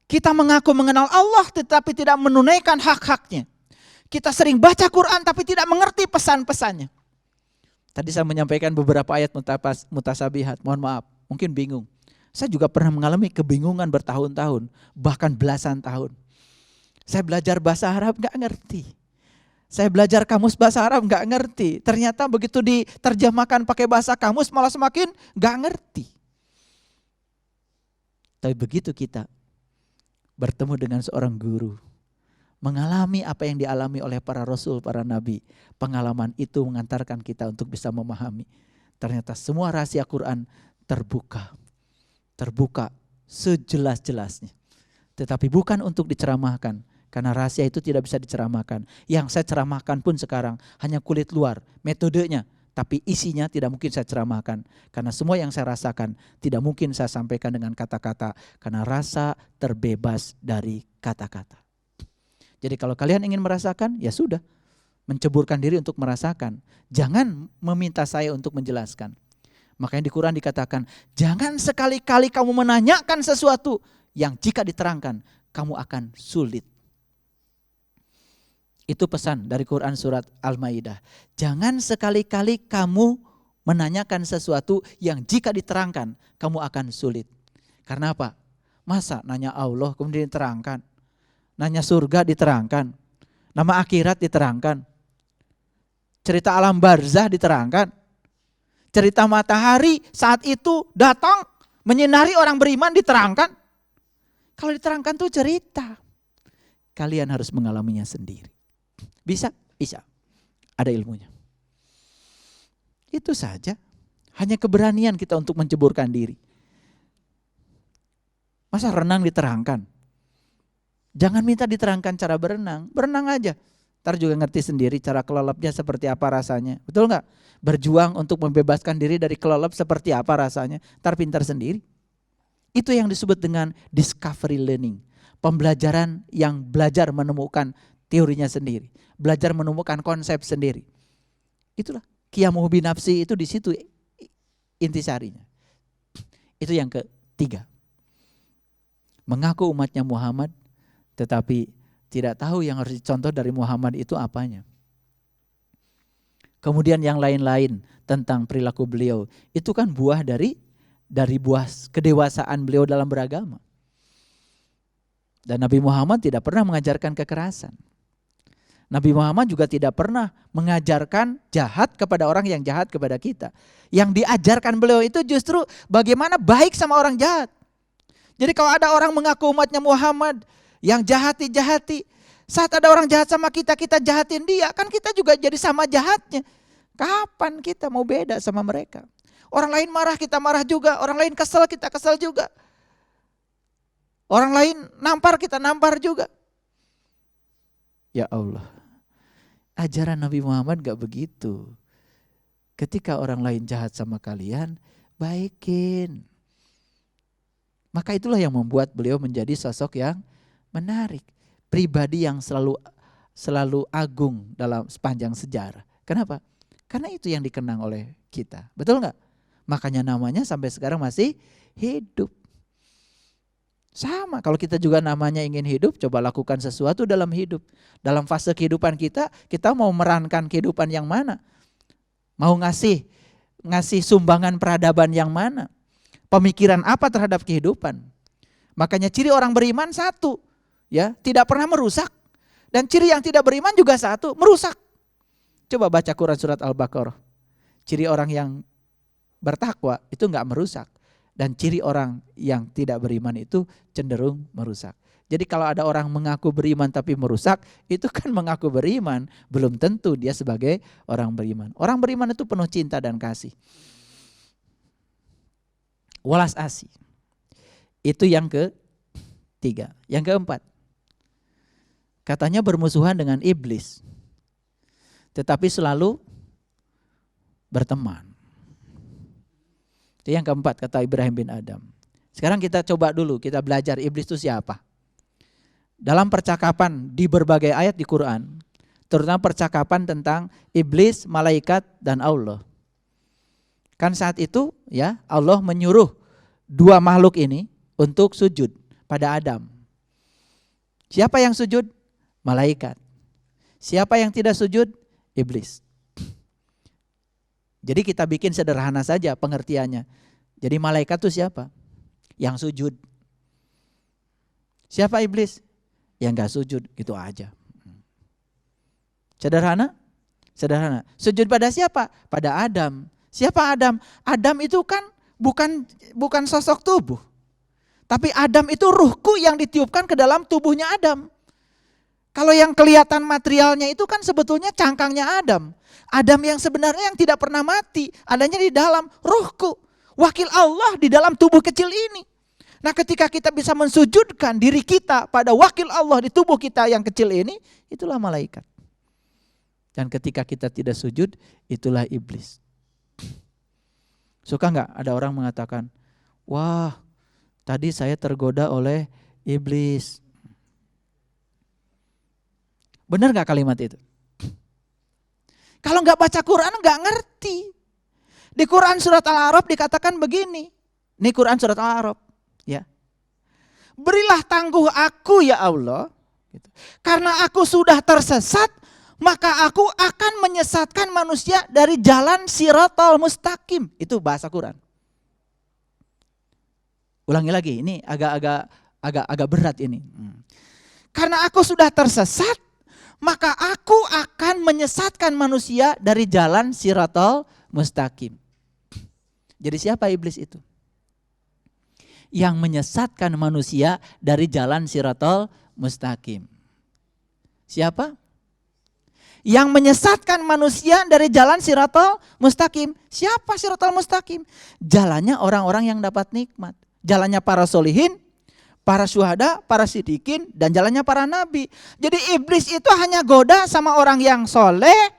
Speaker 2: Kita mengaku mengenal Allah tetapi tidak menunaikan hak-haknya. Kita sering baca Quran tapi tidak mengerti pesan-pesannya. Tadi saya menyampaikan beberapa ayat mutasabihat, mohon maaf, mungkin bingung. Saya juga pernah mengalami kebingungan bertahun-tahun, bahkan belasan tahun. Saya belajar bahasa Arab gak ngerti. Saya belajar kamus bahasa Arab gak ngerti. Ternyata begitu diterjemahkan pakai bahasa kamus malah semakin gak ngerti. Tapi begitu kita bertemu dengan seorang guru, mengalami apa yang dialami oleh para rasul, para nabi, pengalaman itu mengantarkan kita untuk bisa memahami. Ternyata semua rahasia Quran terbuka sejelas-jelasnya. Tetapi bukan untuk diceramahkan, karena rahasia itu tidak bisa diceramahkan. Yang saya ceramahkan pun sekarang hanya kulit luar, metodenya, tapi isinya tidak mungkin saya ceramahkan. Karena semua yang saya rasakan tidak mungkin saya sampaikan dengan kata-kata, karena rasa terbebas dari kata-kata. Jadi kalau kalian ingin merasakan, ya sudah, menceburkan diri untuk merasakan. Jangan meminta saya untuk menjelaskan. Makanya di Quran dikatakan, jangan sekali-kali kamu menanyakan sesuatu yang jika diterangkan, kamu akan sulit. Itu pesan dari Quran surat Al-Maidah. Jangan sekali-kali kamu menanyakan sesuatu yang jika diterangkan, kamu akan sulit. Karena apa? Masa nanya Allah kemudian diterangkan? Nanya surga diterangkan? Nama akhirat diterangkan? Cerita alam barzah diterangkan? Cerita matahari saat itu datang menyinari orang beriman diterangkan? Kalau diterangkan tuh cerita. Kalian harus mengalaminya sendiri. Bisa? Bisa. Ada ilmunya. Itu saja. Hanya keberanian kita untuk menceburkan diri. Masa renang diterangkan? Jangan minta diterangkan cara berenang. Berenang aja. Ntar juga ngerti sendiri cara kelelapnya seperti apa rasanya. Betul gak? Berjuang untuk membebaskan diri dari kelelap seperti apa rasanya. Ntar pintar sendiri. Itu yang disebut dengan discovery learning. Pembelajaran yang belajar menemukan teorinya sendiri. Belajar menemukan konsep sendiri. Itulah qiyamuhu binafsi, itu di situ intisarinya. Itu yang ketiga. Mengaku umatnya Muhammad tetapi tidak tahu yang harus dicontoh dari Muhammad itu apanya. Kemudian yang lain-lain tentang perilaku beliau, itu kan buah dari buah kedewasaan beliau dalam beragama. Dan Nabi Muhammad tidak pernah mengajarkan kekerasan. Nabi Muhammad juga tidak pernah mengajarkan jahat kepada orang yang jahat kepada kita. Yang diajarkan beliau itu justru bagaimana baik sama orang jahat. Jadi kalau ada orang mengaku umatnya Muhammad yang jahati, saat ada orang jahat sama kita, kita jahatin dia, kan kita juga jadi sama jahatnya. Kapan kita mau beda sama mereka? Orang lain marah, kita marah juga. Orang lain kesel, kita kesel juga. Orang lain nampar, kita nampar juga. Ya Allah, ajaran Nabi Muhammad gak begitu. Ketika orang lain jahat sama kalian, baikin. Maka itulah yang membuat beliau menjadi sosok yang menarik. Pribadi yang selalu agung dalam sepanjang sejarah. Kenapa? Karena itu yang dikenang oleh kita. Betul gak? Makanya namanya sampai sekarang masih hidup. Sama, kalau kita juga namanya ingin hidup, coba lakukan sesuatu dalam hidup. Dalam fase kehidupan kita mau merankan kehidupan yang mana? Mau ngasih sumbangan peradaban yang mana? Pemikiran apa terhadap kehidupan? Makanya ciri orang beriman satu, ya, tidak pernah merusak. Dan ciri yang tidak beriman juga satu, merusak. Coba baca Quran surat Al-Baqarah. Ciri orang yang bertakwa itu enggak merusak. Dan ciri orang yang tidak beriman itu cenderung merusak. Jadi kalau ada orang mengaku beriman tapi merusak, itu kan mengaku beriman, belum tentu dia sebagai orang beriman. Orang beriman itu penuh cinta dan kasih. Walas asih. Itu yang ketiga. Yang keempat, katanya bermusuhan dengan iblis, tetapi selalu berteman. Itu yang keempat kata Ibrahim bin Adam. Sekarang kita coba dulu, kita belajar iblis itu siapa. Dalam percakapan di berbagai ayat di Quran, terutama percakapan tentang iblis, malaikat, dan Allah. Kan saat itu ya Allah menyuruh dua makhluk ini untuk sujud pada Adam. Siapa yang sujud? Malaikat. Siapa yang tidak sujud? Iblis. Jadi kita bikin sederhana saja pengertiannya. Jadi malaikat itu siapa? Yang sujud. Siapa iblis? Yang gak sujud, gitu aja. Sederhana? Sederhana. Sujud pada siapa? Pada Adam. Siapa Adam? Adam itu kan bukan sosok tubuh. Tapi Adam itu ruhku yang ditiupkan ke dalam tubuhnya Adam. Kalau yang kelihatan materialnya itu kan sebetulnya cangkangnya Adam. Adam yang sebenarnya yang tidak pernah mati. Adanya di dalam ruhku. Wakil Allah di dalam tubuh kecil ini. Nah ketika kita bisa mensujudkan diri kita pada wakil Allah di tubuh kita yang kecil ini. Itulah malaikat. Dan ketika kita tidak sujud, itulah iblis. Suka nggak ada orang mengatakan, wah tadi saya tergoda oleh iblis. Benar nggak kalimat itu? Kalau nggak baca Quran nggak ngerti. Di Quran surat Al-A'raf dikatakan begini. Ini Quran surat Al-A'raf. Ya. Berilah tangguh aku ya Allah. Karena aku sudah tersesat, maka aku akan menyesatkan manusia dari jalan Shiratal Mustaqim. Itu bahasa Quran. Ulangi lagi, ini agak berat ini. Karena aku sudah tersesat, maka aku akan menyesatkan manusia dari jalan Shiratal Mustaqim. Jadi siapa iblis itu? Yang menyesatkan manusia dari jalan Shiratal Mustaqim. Siapa? Yang menyesatkan manusia dari jalan Shiratal Mustaqim. Siapa Shiratal Mustaqim? Jalannya orang-orang yang dapat nikmat. Jalannya para solihin, para syuhada, para sidikin, dan jalannya para nabi. Jadi iblis itu hanya goda sama orang yang soleh,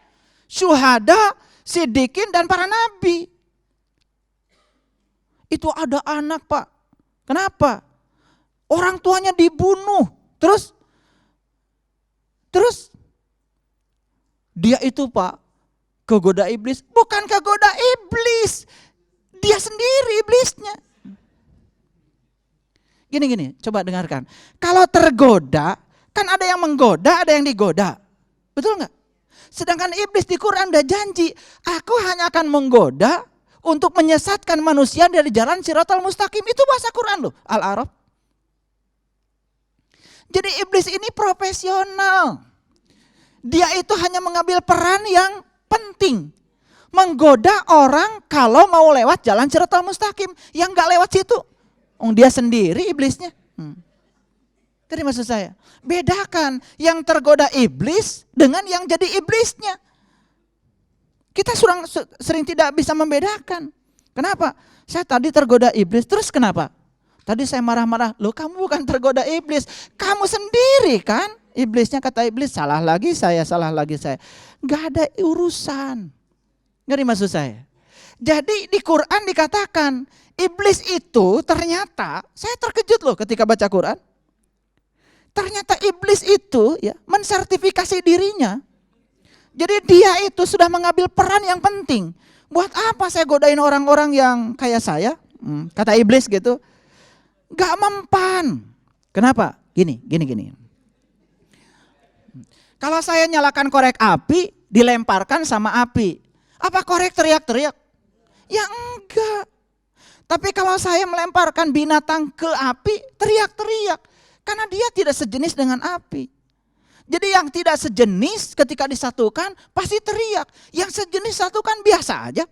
Speaker 2: syuhada, sidikin, dan para nabi. Itu ada anak Pak. Kenapa? Orang tuanya dibunuh. Terus dia itu Pak kegoda iblis. Bukan kegoda iblis. Dia sendiri iblisnya. Gini, coba dengarkan. Kalau tergoda, kan ada yang menggoda, ada yang digoda. Betul nggak? Sedangkan iblis di Quran udah janji, aku hanya akan menggoda untuk menyesatkan manusia dari jalan Shiratal Mustaqim. Itu bahasa Quran loh, Al-A'raf. Jadi iblis ini profesional. Dia itu hanya mengambil peran yang penting. Menggoda orang kalau mau lewat jalan Shiratal Mustaqim. Yang gak lewat situ, dia sendiri iblisnya. Jadi maksud saya, bedakan yang tergoda iblis dengan yang jadi iblisnya. Kita sering tidak bisa membedakan. Kenapa? Saya tadi tergoda iblis, terus kenapa? Tadi saya marah-marah, loh kamu bukan tergoda iblis, kamu sendiri kan? Iblisnya kata iblis, salah lagi saya. Gak ada urusan. Ngerti maksud saya? Jadi di Quran dikatakan, iblis itu ternyata, saya terkejut loh ketika baca Quran. Ternyata iblis itu ya mensertifikasi dirinya. Jadi dia itu sudah mengambil peran yang penting. Buat apa saya godain orang-orang yang kayak saya? Kata iblis gitu. Gak mempan. Kenapa? Gini. Kalau saya nyalakan korek api, dilemparkan sama api. Apa korek teriak-teriak? Ya enggak. Tapi kalau saya melemparkan binatang ke api, teriak-teriak. Karena dia tidak sejenis dengan api. Jadi yang tidak sejenis ketika disatukan pasti teriak. Yang sejenis satukan biasa aja.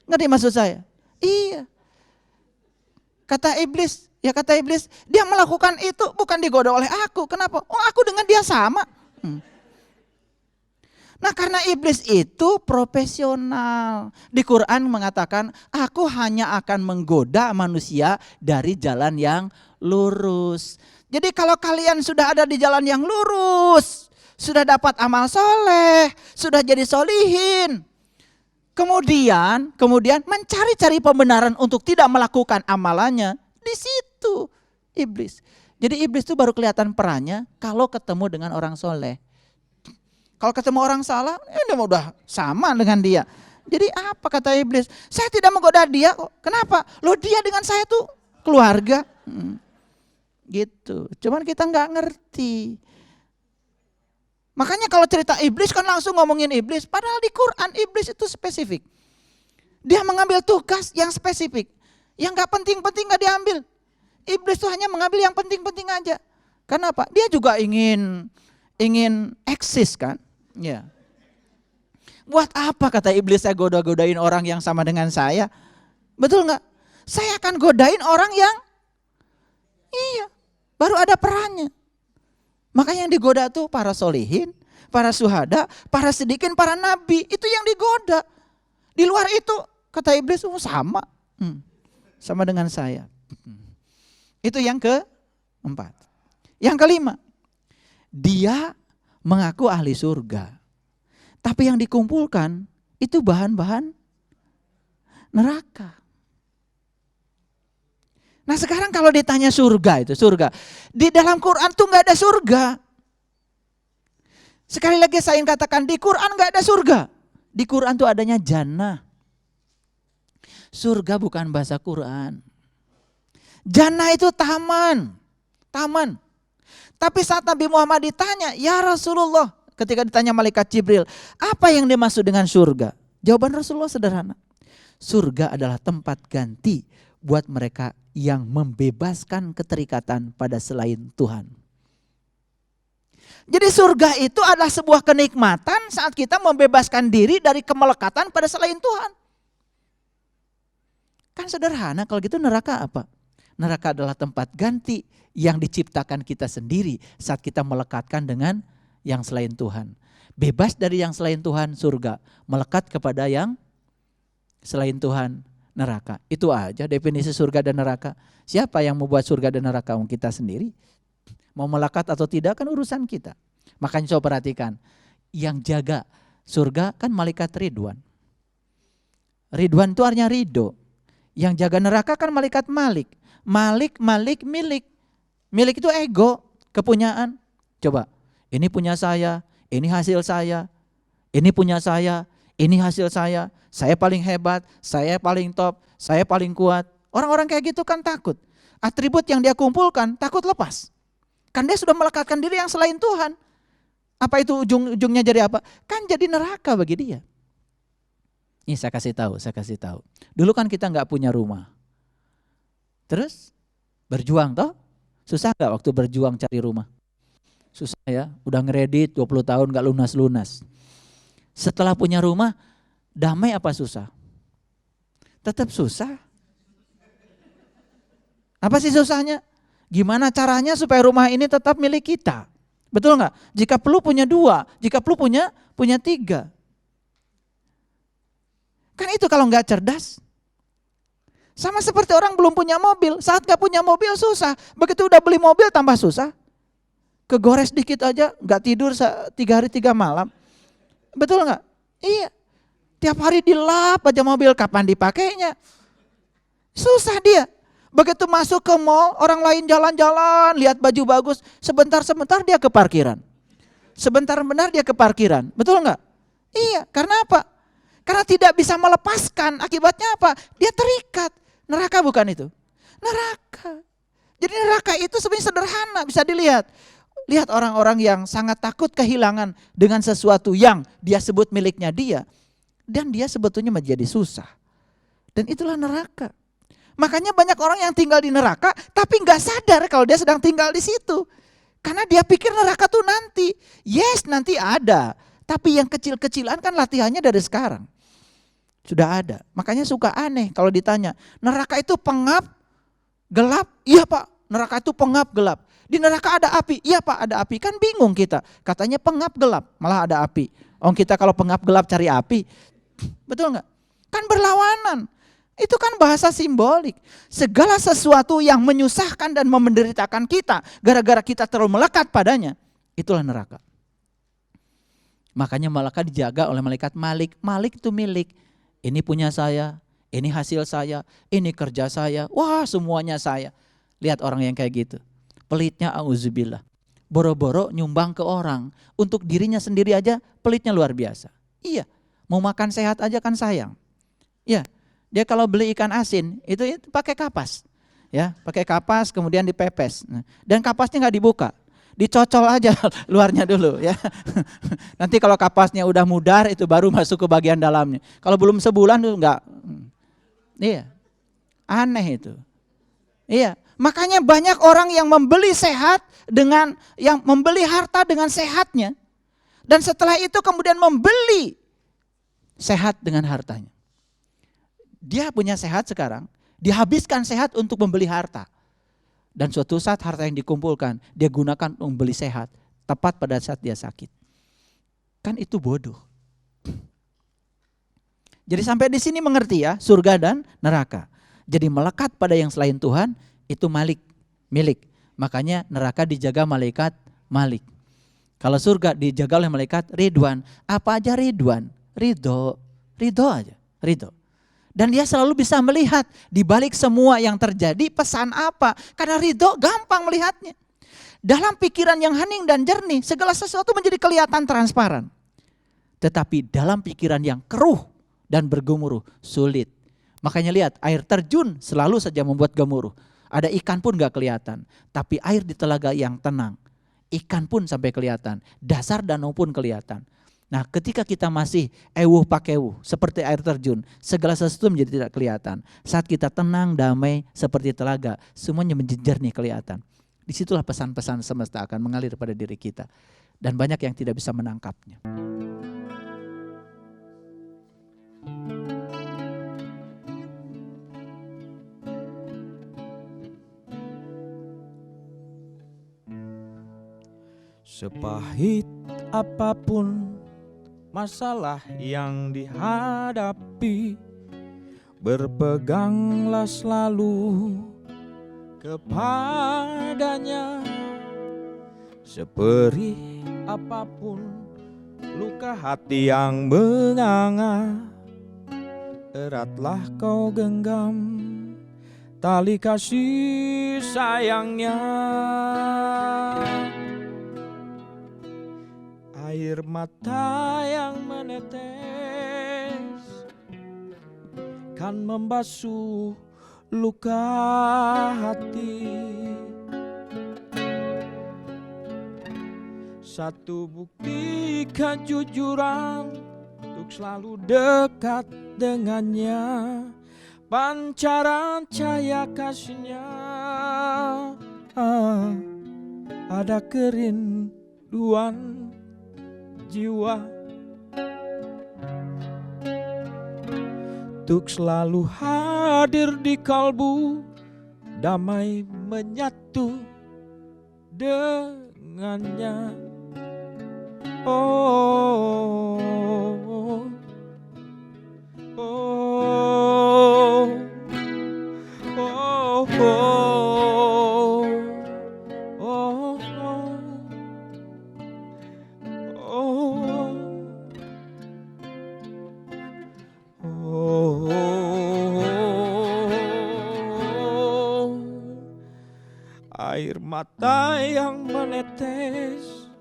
Speaker 2: Ngerti maksud saya? Iya. Kata iblis, dia melakukan itu bukan digoda oleh aku. Kenapa? Oh aku dengan dia sama. Nah karena iblis itu profesional. Di Quran mengatakan, aku hanya akan menggoda manusia dari jalan yang lurus. Jadi kalau kalian sudah ada di jalan yang lurus, sudah dapat amal soleh, sudah jadi solihin, kemudian mencari-cari pembenaran untuk tidak melakukan amalannya, di situ iblis. Jadi iblis itu baru kelihatan perannya kalau ketemu dengan orang soleh. Kalau ketemu orang salah, ini udah sama dengan dia. Jadi apa kata iblis? Saya tidak menggoda dia kok. Kenapa? Loh dia dengan saya tuh keluarga. Gitu. Cuman kita nggak ngerti. Makanya kalau cerita iblis kan langsung ngomongin iblis. Padahal di Quran iblis itu spesifik. Dia mengambil tugas yang spesifik. Yang gak penting-penting gak diambil. Iblis tuh hanya mengambil yang penting-penting aja. Kenapa? Dia juga ingin eksis kan. Ya. Buat apa kata iblis saya goda-godain orang yang sama dengan saya? Betul gak? Saya akan godain orang yang baru ada perannya. Makanya yang digoda tuh para solihin, para syuhada, para sidikin, para nabi. Itu yang digoda. Di luar itu kata iblis sama. Sama dengan saya. Itu yang keempat. Yang kelima. Dia mengaku ahli surga. Tapi yang dikumpulkan itu bahan-bahan neraka. Nah sekarang kalau ditanya surga itu surga. Di dalam Quran tuh gak ada surga. Sekali lagi saya ingin katakan di Quran gak ada surga. Di Quran tuh adanya jannah. Surga bukan bahasa Quran. Jannah itu taman. Taman. Tapi saat Nabi Muhammad ditanya, ya Rasulullah, ketika ditanya malaikat Jibril, apa yang dimaksud dengan surga? Jawaban Rasulullah sederhana. Surga adalah tempat ganti buat mereka yang membebaskan keterikatan pada selain Tuhan. Jadi surga itu adalah sebuah kenikmatan saat kita membebaskan diri dari kemelekatan pada selain Tuhan. Kan sederhana, kalau gitu neraka apa? Neraka adalah tempat ganti yang diciptakan kita sendiri saat kita melekatkan dengan yang selain Tuhan. Bebas dari yang selain Tuhan surga, melekat kepada yang selain Tuhan neraka. Itu aja definisi surga dan neraka. Siapa yang membuat surga dan neraka? Kita sendiri. Mau melekat atau tidak kan urusan kita. Makanya coba perhatikan, yang jaga surga kan malaikat Ridwan. Ridwan itu artinya ridho. Yang jaga neraka kan malaikat Malik. Malik, milik. Milik itu ego, kepunyaan. Coba, ini punya saya, ini hasil saya. Ini punya saya, ini hasil saya. Saya paling hebat, saya paling top, saya paling kuat. Orang-orang kayak gitu kan takut. Atribut yang dia kumpulkan takut lepas. Kan dia sudah melekatkan diri yang selain Tuhan. Apa itu ujung-ujungnya jadi apa? Kan jadi neraka bagi dia. Ini saya kasih tahu. Dulu kan kita nggak punya rumah. Terus berjuang toh? Susah nggak waktu berjuang cari rumah? Susah ya, udah ngeredit 20 tahun nggak lunas-lunas. Setelah punya rumah, damai apa susah? Tetap susah. Apa sih susahnya? Gimana caranya supaya rumah ini tetap milik kita? Betul nggak? Jika perlu punya 2, jika perlu punya 3. Kan itu kalau nggak cerdas. Sama seperti orang belum punya mobil, saat nggak punya mobil susah. Begitu udah beli mobil tambah susah. Kegores dikit aja nggak tidur 3 hari 3 malam. Betul nggak? Iya. Tiap hari dilap aja mobil, kapan dipakainya? Susah dia. Begitu masuk ke mall, orang lain jalan-jalan, lihat baju bagus, sebentar-sebentar dia ke parkiran. Sebentar-bentar dia ke parkiran. Betul nggak? Iya, karena apa? Karena tidak bisa melepaskan, akibatnya apa? Dia terikat. Neraka bukan itu? Neraka. Jadi neraka itu sebenarnya sederhana, bisa dilihat. Lihat orang-orang yang sangat takut kehilangan dengan sesuatu yang dia sebut miliknya dia. Dan dia sebetulnya menjadi susah. Dan itulah neraka. Makanya banyak orang yang tinggal di neraka tapi gak sadar kalau dia sedang tinggal di situ. Karena dia pikir neraka tuh nanti. Yes, nanti ada. Tapi yang kecil-kecilan kan latihannya dari sekarang. Sudah ada. Makanya suka aneh kalau ditanya, neraka itu pengap, gelap? Iya Pak, neraka itu pengap, gelap. Di neraka ada api? Iya Pak, ada api. Kan bingung kita. Katanya pengap, gelap, malah ada api. Kita kalau pengap, gelap cari api. Betul gak? Kan berlawanan. Itu kan bahasa simbolik. Segala sesuatu yang menyusahkan dan menderitakan kita, gara-gara kita terlalu melekat padanya, itulah neraka. Makanya malaikat dijaga oleh malaikat Malik. Malik itu milik. Ini punya saya, ini hasil saya, ini kerja saya. Wah, semuanya saya. Lihat orang yang kayak gitu. Pelitnya auzubillah. Boro-boro nyumbang ke orang. Untuk dirinya sendiri aja pelitnya luar biasa. Iya, mau makan sehat aja kan sayang. Iya, dia kalau beli ikan asin itu pakai kapas. ya, pakai kapas kemudian dipepes. Nah, dan kapasnya nggak dibuka, dicocol aja luarnya dulu ya. Nanti kalau kapasnya udah mudar itu baru masuk ke bagian dalamnya. Kalau belum sebulan tuh nggak. Iya, aneh itu. Iya, makanya banyak orang yang membeli sehat dengan yang membeli harta dengan sehatnya, dan setelah itu kemudian membeli sehat dengan hartanya. Dia punya sehat sekarang, dihabiskan sehat untuk membeli harta. Dan suatu saat harta yang dikumpulkan, dia gunakan untuk membeli sehat, tepat pada saat dia sakit. Kan itu bodoh. Jadi sampai di sini mengerti ya, surga dan neraka. Jadi melekat pada yang selain Tuhan, itu milik. Makanya neraka dijaga malaikat Malik. Kalau surga dijaga oleh malaikat Ridwan. Apa aja Ridwan? Ridho aja, ridho. Dan dia selalu bisa melihat di balik semua yang terjadi pesan apa. Karena ridho gampang melihatnya. Dalam pikiran yang hening dan jernih, segala sesuatu menjadi kelihatan transparan. Tetapi dalam pikiran yang keruh dan bergemuruh, sulit. Makanya lihat, air terjun selalu saja membuat gemuruh. Ada ikan pun gak kelihatan. Tapi air di telaga yang tenang, ikan pun sampai kelihatan. Dasar danau pun kelihatan. Nah, ketika kita masih ewuh pakewuh seperti air terjun, segala sesuatu menjadi tidak kelihatan. Saat kita tenang, damai seperti telaga, semuanya menjadi jernih kelihatan. Disitulah pesan-pesan semesta akan mengalir pada diri kita. Dan banyak yang tidak bisa menangkapnya.
Speaker 1: Sepahit apapun masalah yang dihadapi, berpeganglah selalu kepadanya. Seperih apapun luka hati yang menganga, eratlah kau genggam tali kasih sayangnya. Air mata yang menetes kan membasuh luka hati. Satu bukti kejujuran untuk selalu dekat dengannya, pancaran cahaya kasihnya. Ada kerinduan jiwa untuk selalu hadir di kalbu, damai menyatu dengannya. Oh, oh, oh, oh, oh, air mata yang menetes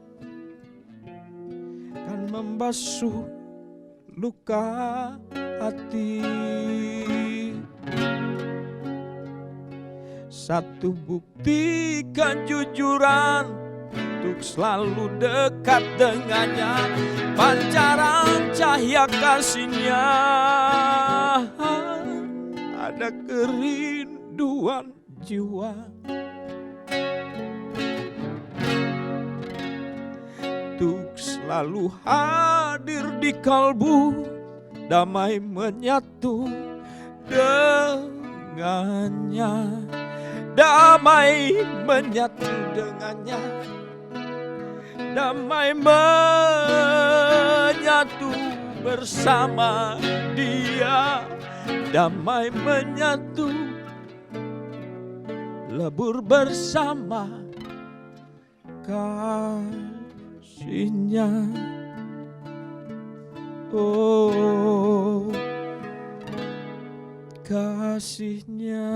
Speaker 1: kan membasuh luka hati. Satu bukti kejujuran untuk selalu dekat dengannya, pancaran cahaya kasihnya. Ada kerinduan jiwa untuk selalu hadir di kalbu, damai menyatu dengannya. Damai menyatu dengannya, damai menyatu bersama dia, damai menyatu lebur bersama kasihnya. Oh, kasihnya.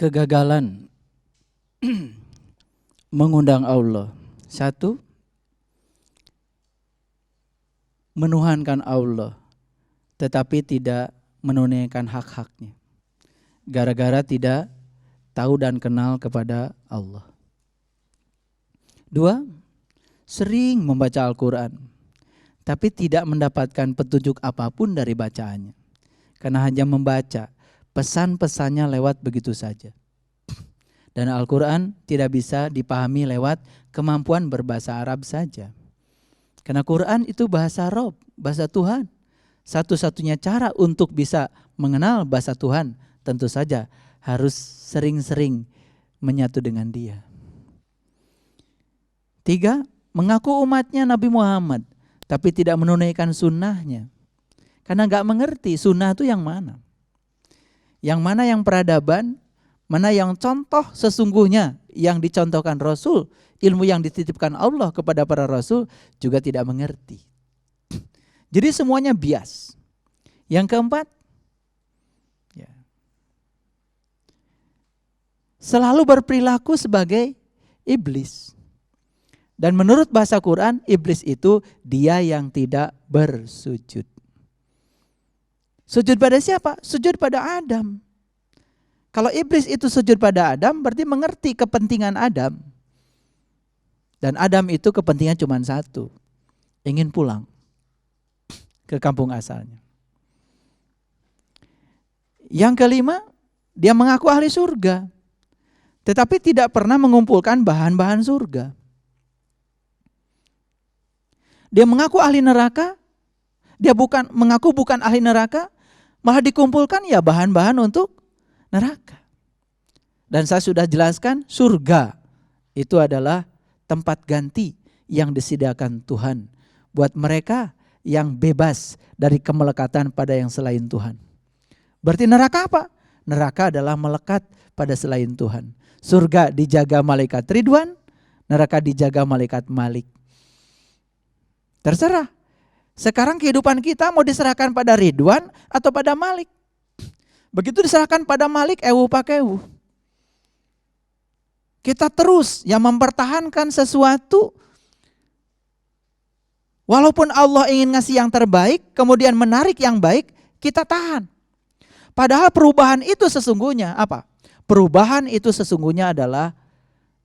Speaker 2: Kegagalan mengundang Allah. Satu, menuhankan Allah, tetapi tidak menunaikan hak-haknya. Gara-gara tidak tahu dan kenal kepada Allah. Dua, sering membaca Al-Quran, tapi tidak mendapatkan petunjuk apapun dari bacaannya. Karena hanya membaca, pesan-pesannya lewat begitu saja. Dan Al-Quran tidak bisa dipahami lewat kemampuan berbahasa Arab saja. Karena Quran itu bahasa Rob, bahasa Tuhan. Satu-satunya cara untuk bisa mengenal bahasa Tuhan tentu saja harus sering-sering menyatu dengan Dia. Tiga, mengaku umatnya Nabi Muhammad, tapi tidak menunaikan sunnahnya. Karena gak mengerti sunnah itu yang mana. Yang mana yang peradaban, mana yang contoh sesungguhnya yang dicontohkan Rasul. Ilmu yang dititipkan Allah kepada para Rasul juga tidak mengerti. Jadi semuanya bias. Yang keempat, selalu berperilaku sebagai iblis. Dan menurut bahasa Quran, iblis itu dia yang tidak bersujud. Sujud pada siapa? Sujud pada Adam. Kalau iblis itu sujud pada Adam, berarti mengerti kepentingan Adam. Dan Adam itu kepentingan cuma satu, ingin pulang ke kampung asalnya. Yang kelima, dia mengaku ahli surga, tetapi tidak pernah mengumpulkan bahan-bahan surga. Dia mengaku ahli neraka, dia mengaku bukan ahli neraka, malah dikumpulkan ya bahan-bahan untuk neraka. Dan saya sudah jelaskan, surga itu adalah tempat ganti yang disediakan Tuhan buat mereka yang bebas dari kemelekatan pada yang selain Tuhan. Berarti neraka apa? Neraka adalah melekat pada selain Tuhan. Surga dijaga malaikat Ridwan, neraka dijaga malaikat Malik. Terserah. Sekarang kehidupan kita mau diserahkan pada Ridwan atau pada Malik. Begitu diserahkan pada Malik, ewu pakewu. Kita terus yang mempertahankan sesuatu. Walaupun Allah ingin ngasih yang terbaik, kemudian menarik yang baik, kita tahan. Padahal perubahan itu sesungguhnya apa? Perubahan itu sesungguhnya adalah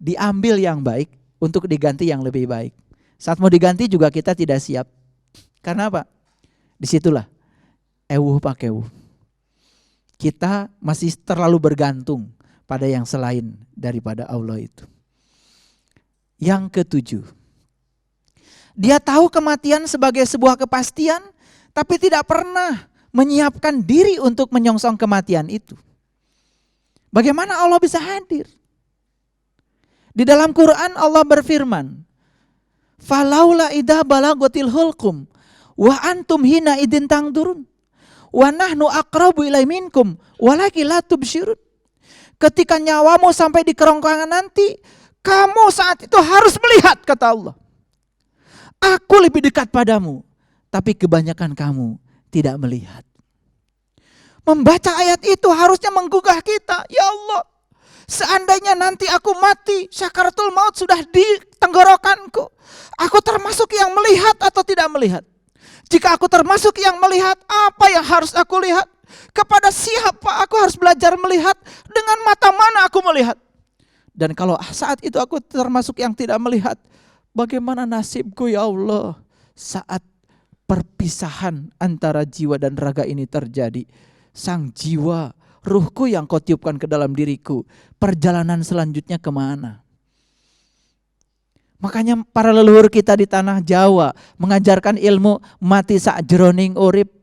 Speaker 2: diambil yang baik untuk diganti yang lebih baik. Saat mau diganti juga kita tidak siap. Karena apa? Disitulah ewuh pakewuh. Kita masih terlalu bergantung pada yang selain daripada Allah itu. Yang ketujuh, dia tahu kematian sebagai sebuah kepastian, tapi tidak pernah menyiapkan diri untuk menyongsong kematian itu. Bagaimana Allah bisa hadir? Di dalam Quran Allah berfirman, "Falaula idza balagatil hulqum wa antum hina idin tangdurun wa nahnu aqrabu ilai minkum walakin la tubsyirun." Ketika nyawamu sampai di kerongkongan nanti, kamu saat itu harus melihat, kata Allah. Aku lebih dekat padamu, tapi kebanyakan kamu tidak melihat. Membaca ayat itu harusnya menggugah kita. Ya Allah, seandainya nanti aku mati, syakaratul maut sudah di tenggorokanku, aku termasuk yang melihat atau tidak melihat? Jika aku termasuk yang melihat, apa yang harus aku lihat? Kepada siapa aku harus belajar melihat? Dengan mata mana aku melihat? Dan kalau saat itu aku termasuk yang tidak melihat, bagaimana nasibku ya Allah saat perpisahan antara jiwa dan raga ini terjadi? Sang jiwa, ruhku yang kau tiupkan ke dalam diriku, perjalanan selanjutnya kemana? Makanya para leluhur kita di tanah Jawa mengajarkan ilmu mati sakjroning urip.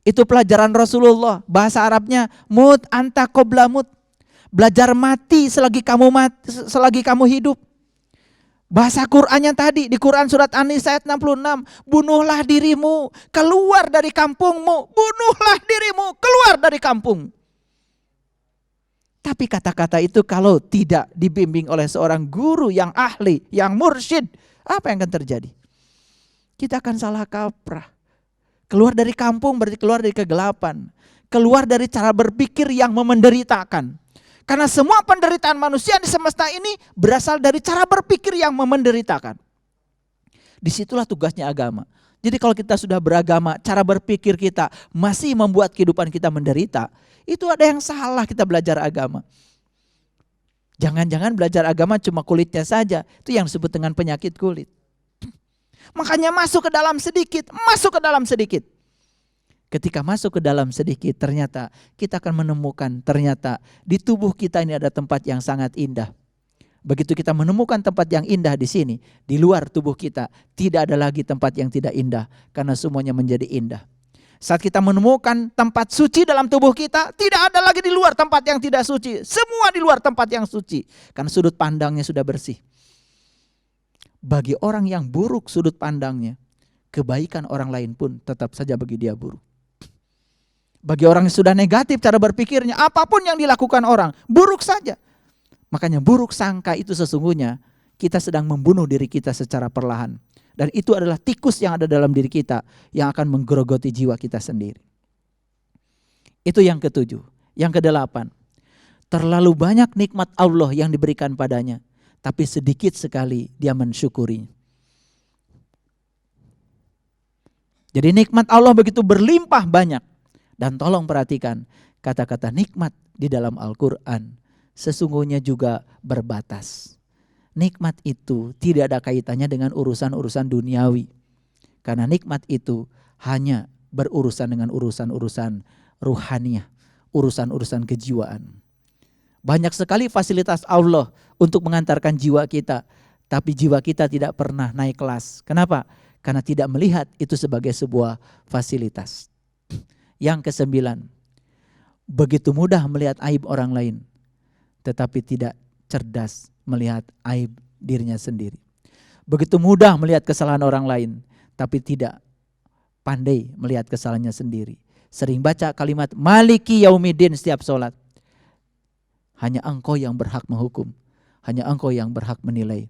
Speaker 2: Itu pelajaran Rasulullah, bahasa Arabnya mut anta qabla mut. Belajar mati selagi kamu hidup. Bahasa Qur'annya tadi di Quran surat An-Nisa ayat 66, bunuhlah dirimu, keluar dari kampungmu, bunuhlah dirimu, keluar dari kampung. Tapi kata-kata itu kalau tidak dibimbing oleh seorang guru yang ahli, yang mursyid, apa yang akan terjadi? Kita akan salah kaprah. Keluar dari kampung berarti keluar dari kegelapan. Keluar dari cara berpikir yang memenderitakan. Karena semua penderitaan manusia di semesta ini berasal dari cara berpikir yang menderitakan. Disitulah tugasnya agama. Jadi kalau kita sudah beragama, cara berpikir kita masih membuat kehidupan kita menderita, itu ada yang salah kita belajar agama. Jangan-jangan belajar agama cuma kulitnya saja, itu yang disebut dengan penyakit kulit. Makanya masuk ke dalam sedikit, masuk ke dalam sedikit. Ketika masuk ke dalam sedikit, ternyata kita akan menemukan ternyata di tubuh kita ini ada tempat yang sangat indah. Begitu kita menemukan tempat yang indah di sini, di luar tubuh kita tidak ada lagi tempat yang tidak indah karena semuanya menjadi indah. Saat kita menemukan tempat suci dalam tubuh kita, tidak ada lagi di luar tempat yang tidak suci. Semua di luar tempat yang suci karena sudut pandangnya sudah bersih. Bagi orang yang buruk sudut pandangnya, kebaikan orang lain pun tetap saja bagi dia buruk. Bagi orang yang sudah negatif cara berpikirnya, apapun yang dilakukan orang, buruk saja. Makanya buruk sangka itu sesungguhnya kita sedang membunuh diri kita secara perlahan. Dan itu adalah tikus yang ada dalam diri kita yang akan menggerogoti jiwa kita sendiri. Itu yang ketujuh. Yang kedelapan, terlalu banyak nikmat Allah yang diberikan padanya, tapi sedikit sekali dia mensyukuri. Jadi nikmat Allah begitu berlimpah banyak. Dan tolong perhatikan kata-kata nikmat di dalam Al-Quran sesungguhnya juga berbatas. Nikmat itu tidak ada kaitannya dengan urusan-urusan duniawi. Karena nikmat itu hanya berurusan dengan urusan-urusan ruhaniah, urusan-urusan kejiwaan. Banyak sekali fasilitas Allah untuk mengantarkan jiwa kita, tapi jiwa kita tidak pernah naik kelas. Kenapa? Karena tidak melihat itu sebagai sebuah fasilitas. Yang kesembilan, begitu mudah melihat aib orang lain, tetapi tidak cerdas melihat aib dirinya sendiri. Begitu mudah melihat kesalahan orang lain, tapi tidak pandai melihat kesalahannya sendiri. Sering baca kalimat Maliki Yaumiddin setiap sholat. Hanya engkau yang berhak menghukum, hanya engkau yang berhak menilai.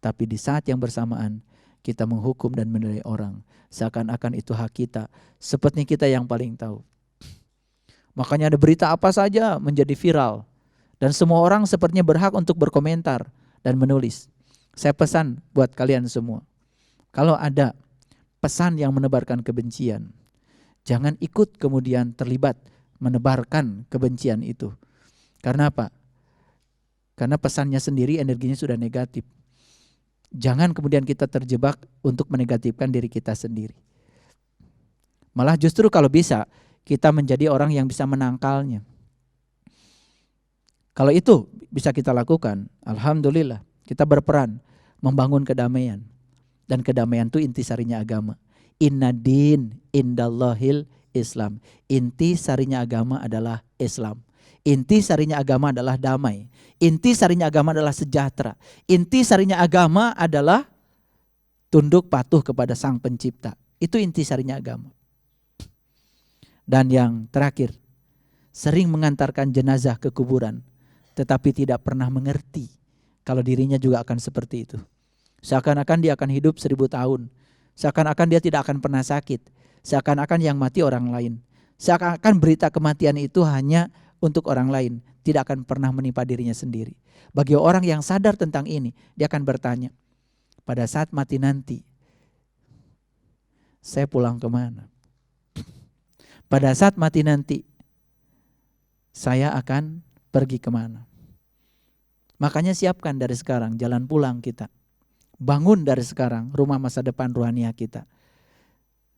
Speaker 2: Tapi di saat yang bersamaan kita menghukum dan menilai orang, seakan-akan itu hak kita, sepertinya kita yang paling tahu. Makanya ada berita apa saja menjadi viral. Dan semua orang sepertinya berhak untuk berkomentar dan menulis. Saya pesan buat kalian semua, kalau ada pesan yang menebarkan kebencian, jangan ikut kemudian terlibat menebarkan kebencian itu. Karena apa? Karena pesannya sendiri energinya sudah negatif. Jangan kemudian kita terjebak untuk menegatifkan diri kita sendiri. Malah justru kalau bisa kita menjadi orang yang bisa menangkalnya. Kalau itu bisa kita lakukan, alhamdulillah kita berperan membangun kedamaian. Dan kedamaian itu intisarinya agama. Inna din indallahil Islam. Intisarinya agama adalah Islam. Intisarinya agama adalah damai. Intisarinya agama adalah sejahtera. Intisarinya agama adalah tunduk patuh kepada Sang Pencipta. Itu intisarinya agama. Dan yang terakhir, sering mengantarkan jenazah ke kuburan, tetapi tidak pernah mengerti kalau dirinya juga akan seperti itu. Seakan-akan dia akan hidup 1000 tahun. Seakan-akan dia tidak akan pernah sakit. Seakan-akan yang mati orang lain. Seakan-akan berita kematian itu hanya untuk orang lain, tidak akan pernah menimpa dirinya sendiri. Bagi orang yang sadar tentang ini, dia akan bertanya, pada saat mati nanti, saya pulang kemana? Pada saat mati nanti, saya akan pergi kemana? Makanya siapkan dari sekarang jalan pulang kita. Bangun dari sekarang rumah masa depan rohaniah kita.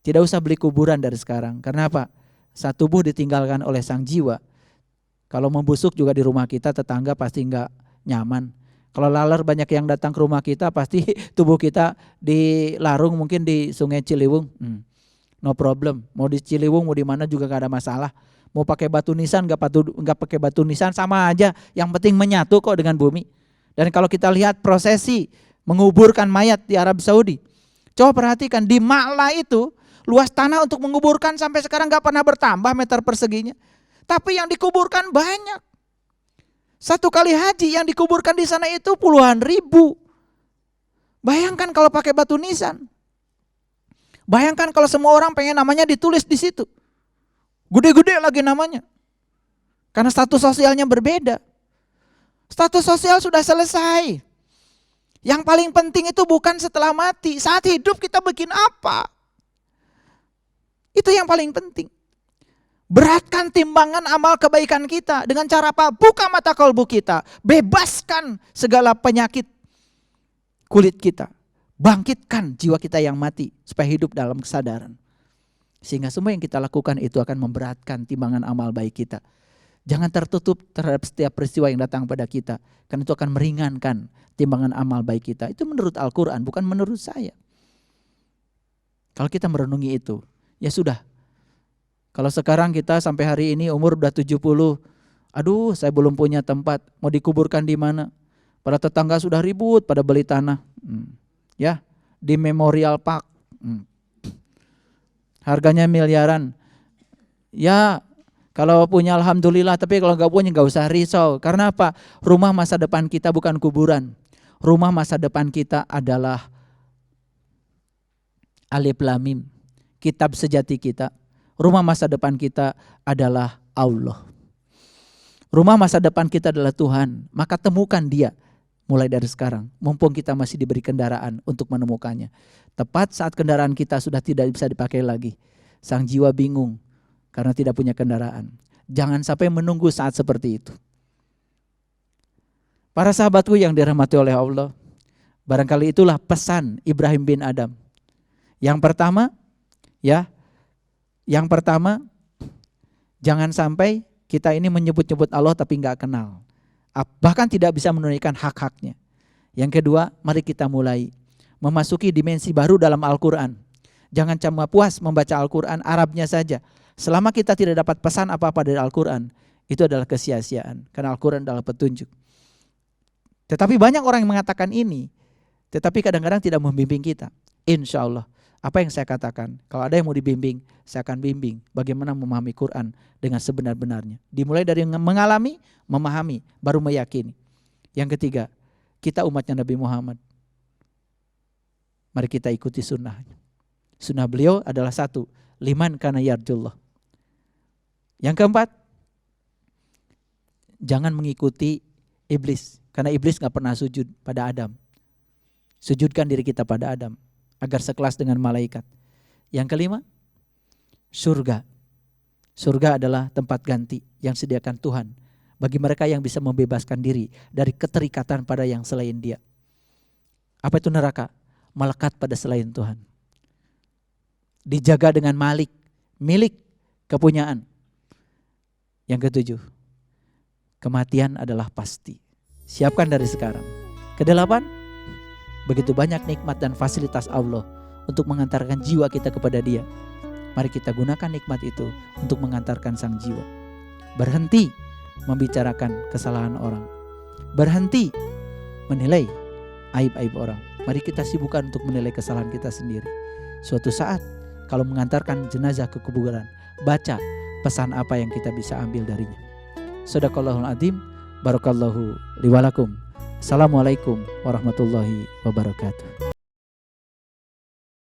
Speaker 2: Tidak usah beli kuburan dari sekarang. Karena apa? Saat tubuh ditinggalkan oleh sang jiwa, kalau membusuk juga di rumah kita, tetangga pasti enggak nyaman. Kalau laler banyak yang datang ke rumah kita, pasti tubuh kita dilarung mungkin di Sungai Ciliwung. No problem. Mau di Ciliwung, mau di mana juga enggak ada masalah. Mau pakai batu nisan, enggak pakai batu nisan, sama aja. Yang penting menyatu kok dengan bumi. Dan kalau kita lihat prosesi menguburkan mayat di Arab Saudi, coba perhatikan di Ma'la itu luas tanah untuk menguburkan sampai sekarang enggak pernah bertambah meter perseginya. Tapi yang dikuburkan banyak. Satu kali haji yang dikuburkan di sana itu puluhan ribu. Bayangkan kalau pakai batu nisan. Bayangkan kalau semua orang pengen namanya ditulis di situ. Gede-gede lagi namanya. Karena status sosialnya berbeda. Status sosial sudah selesai. Yang paling penting itu bukan setelah mati, saat hidup kita bikin apa? Itu yang paling penting. Beratkan timbangan amal kebaikan kita dengan cara apa? Buka mata kalbu kita, bebaskan segala penyakit kulit kita. Bangkitkan jiwa kita yang mati supaya hidup dalam kesadaran. Sehingga semua yang kita lakukan itu akan memberatkan timbangan amal baik kita. Jangan tertutup terhadap setiap peristiwa yang datang pada kita, karena itu akan meringankan timbangan amal baik kita. Itu menurut Al-Quran, bukan menurut saya. Kalau kita merenungi itu, ya sudah. Kalau sekarang kita sampai hari ini umur udah 70, aduh saya belum punya tempat, mau dikuburkan di mana? Para tetangga sudah ribut pada beli tanah. Ya, di Memorial Park. Harganya miliaran. Ya, kalau punya alhamdulillah, tapi kalau nggak punya nggak usah risau. Karena apa? Rumah masa depan kita bukan kuburan. Rumah masa depan kita adalah Alif Lam Mim, kitab sejati kita. Rumah masa depan kita adalah Allah. Rumah masa depan kita adalah Tuhan. Maka temukan Dia mulai dari sekarang, mumpung kita masih diberi kendaraan untuk menemukannya. Tepat saat kendaraan kita sudah tidak bisa dipakai lagi, sang jiwa bingung karena tidak punya kendaraan. Jangan sampai menunggu saat seperti itu. Para sahabatku yang dirahmati oleh Allah, barangkali itulah pesan Ibrahim bin Adam. Yang pertama, jangan sampai kita ini menyebut-nyebut Allah tapi nggak kenal. Bahkan tidak bisa menunaikan hak-haknya. Yang kedua, mari kita mulai memasuki dimensi baru dalam Al-Quran. Jangan cuma puas membaca Al-Quran Arabnya saja. Selama kita tidak dapat pesan apa-apa dari Al-Quran, itu adalah kesia-siaan. Karena Al-Quran adalah petunjuk. Tetapi banyak orang yang mengatakan ini, tetapi kadang-kadang tidak membimbing kita. Insya Allah, apa yang saya katakan, kalau ada yang mau dibimbing, saya akan bimbing bagaimana memahami Quran dengan sebenar-benarnya. Dimulai dari mengalami, memahami, baru meyakini. Yang ketiga, kita umatnya Nabi Muhammad. Mari kita ikuti sunnahnya. Sunnah beliau adalah satu, liman kana yarjullah. Yang keempat, jangan mengikuti iblis. Karena iblis gak pernah sujud pada Adam. Sujudkan diri kita pada Adam, agar sekelas dengan malaikat. Yang kelima, surga. Surga adalah tempat ganti yang sediakan Tuhan bagi mereka yang bisa membebaskan diri dari keterikatan pada yang selain Dia. Apa itu neraka? Melekat pada selain Tuhan. Dijaga dengan milik kepunyaan. Yang ketujuh, kematian adalah pasti. Siapkan dari sekarang. Kedelapan, begitu banyak nikmat dan fasilitas Allah untuk mengantarkan jiwa kita kepada Dia. Mari kita gunakan nikmat itu untuk mengantarkan sang jiwa. Berhenti membicarakan kesalahan orang. Berhenti menilai aib-aib orang. Mari kita sibukkan untuk menilai kesalahan kita sendiri. Suatu saat kalau mengantarkan jenazah ke kuburan, baca pesan apa yang kita bisa ambil darinya. Shadaqallahul adzim. Barakallahu liwalakum. Assalamualaikum warahmatullahi wabarakatuh.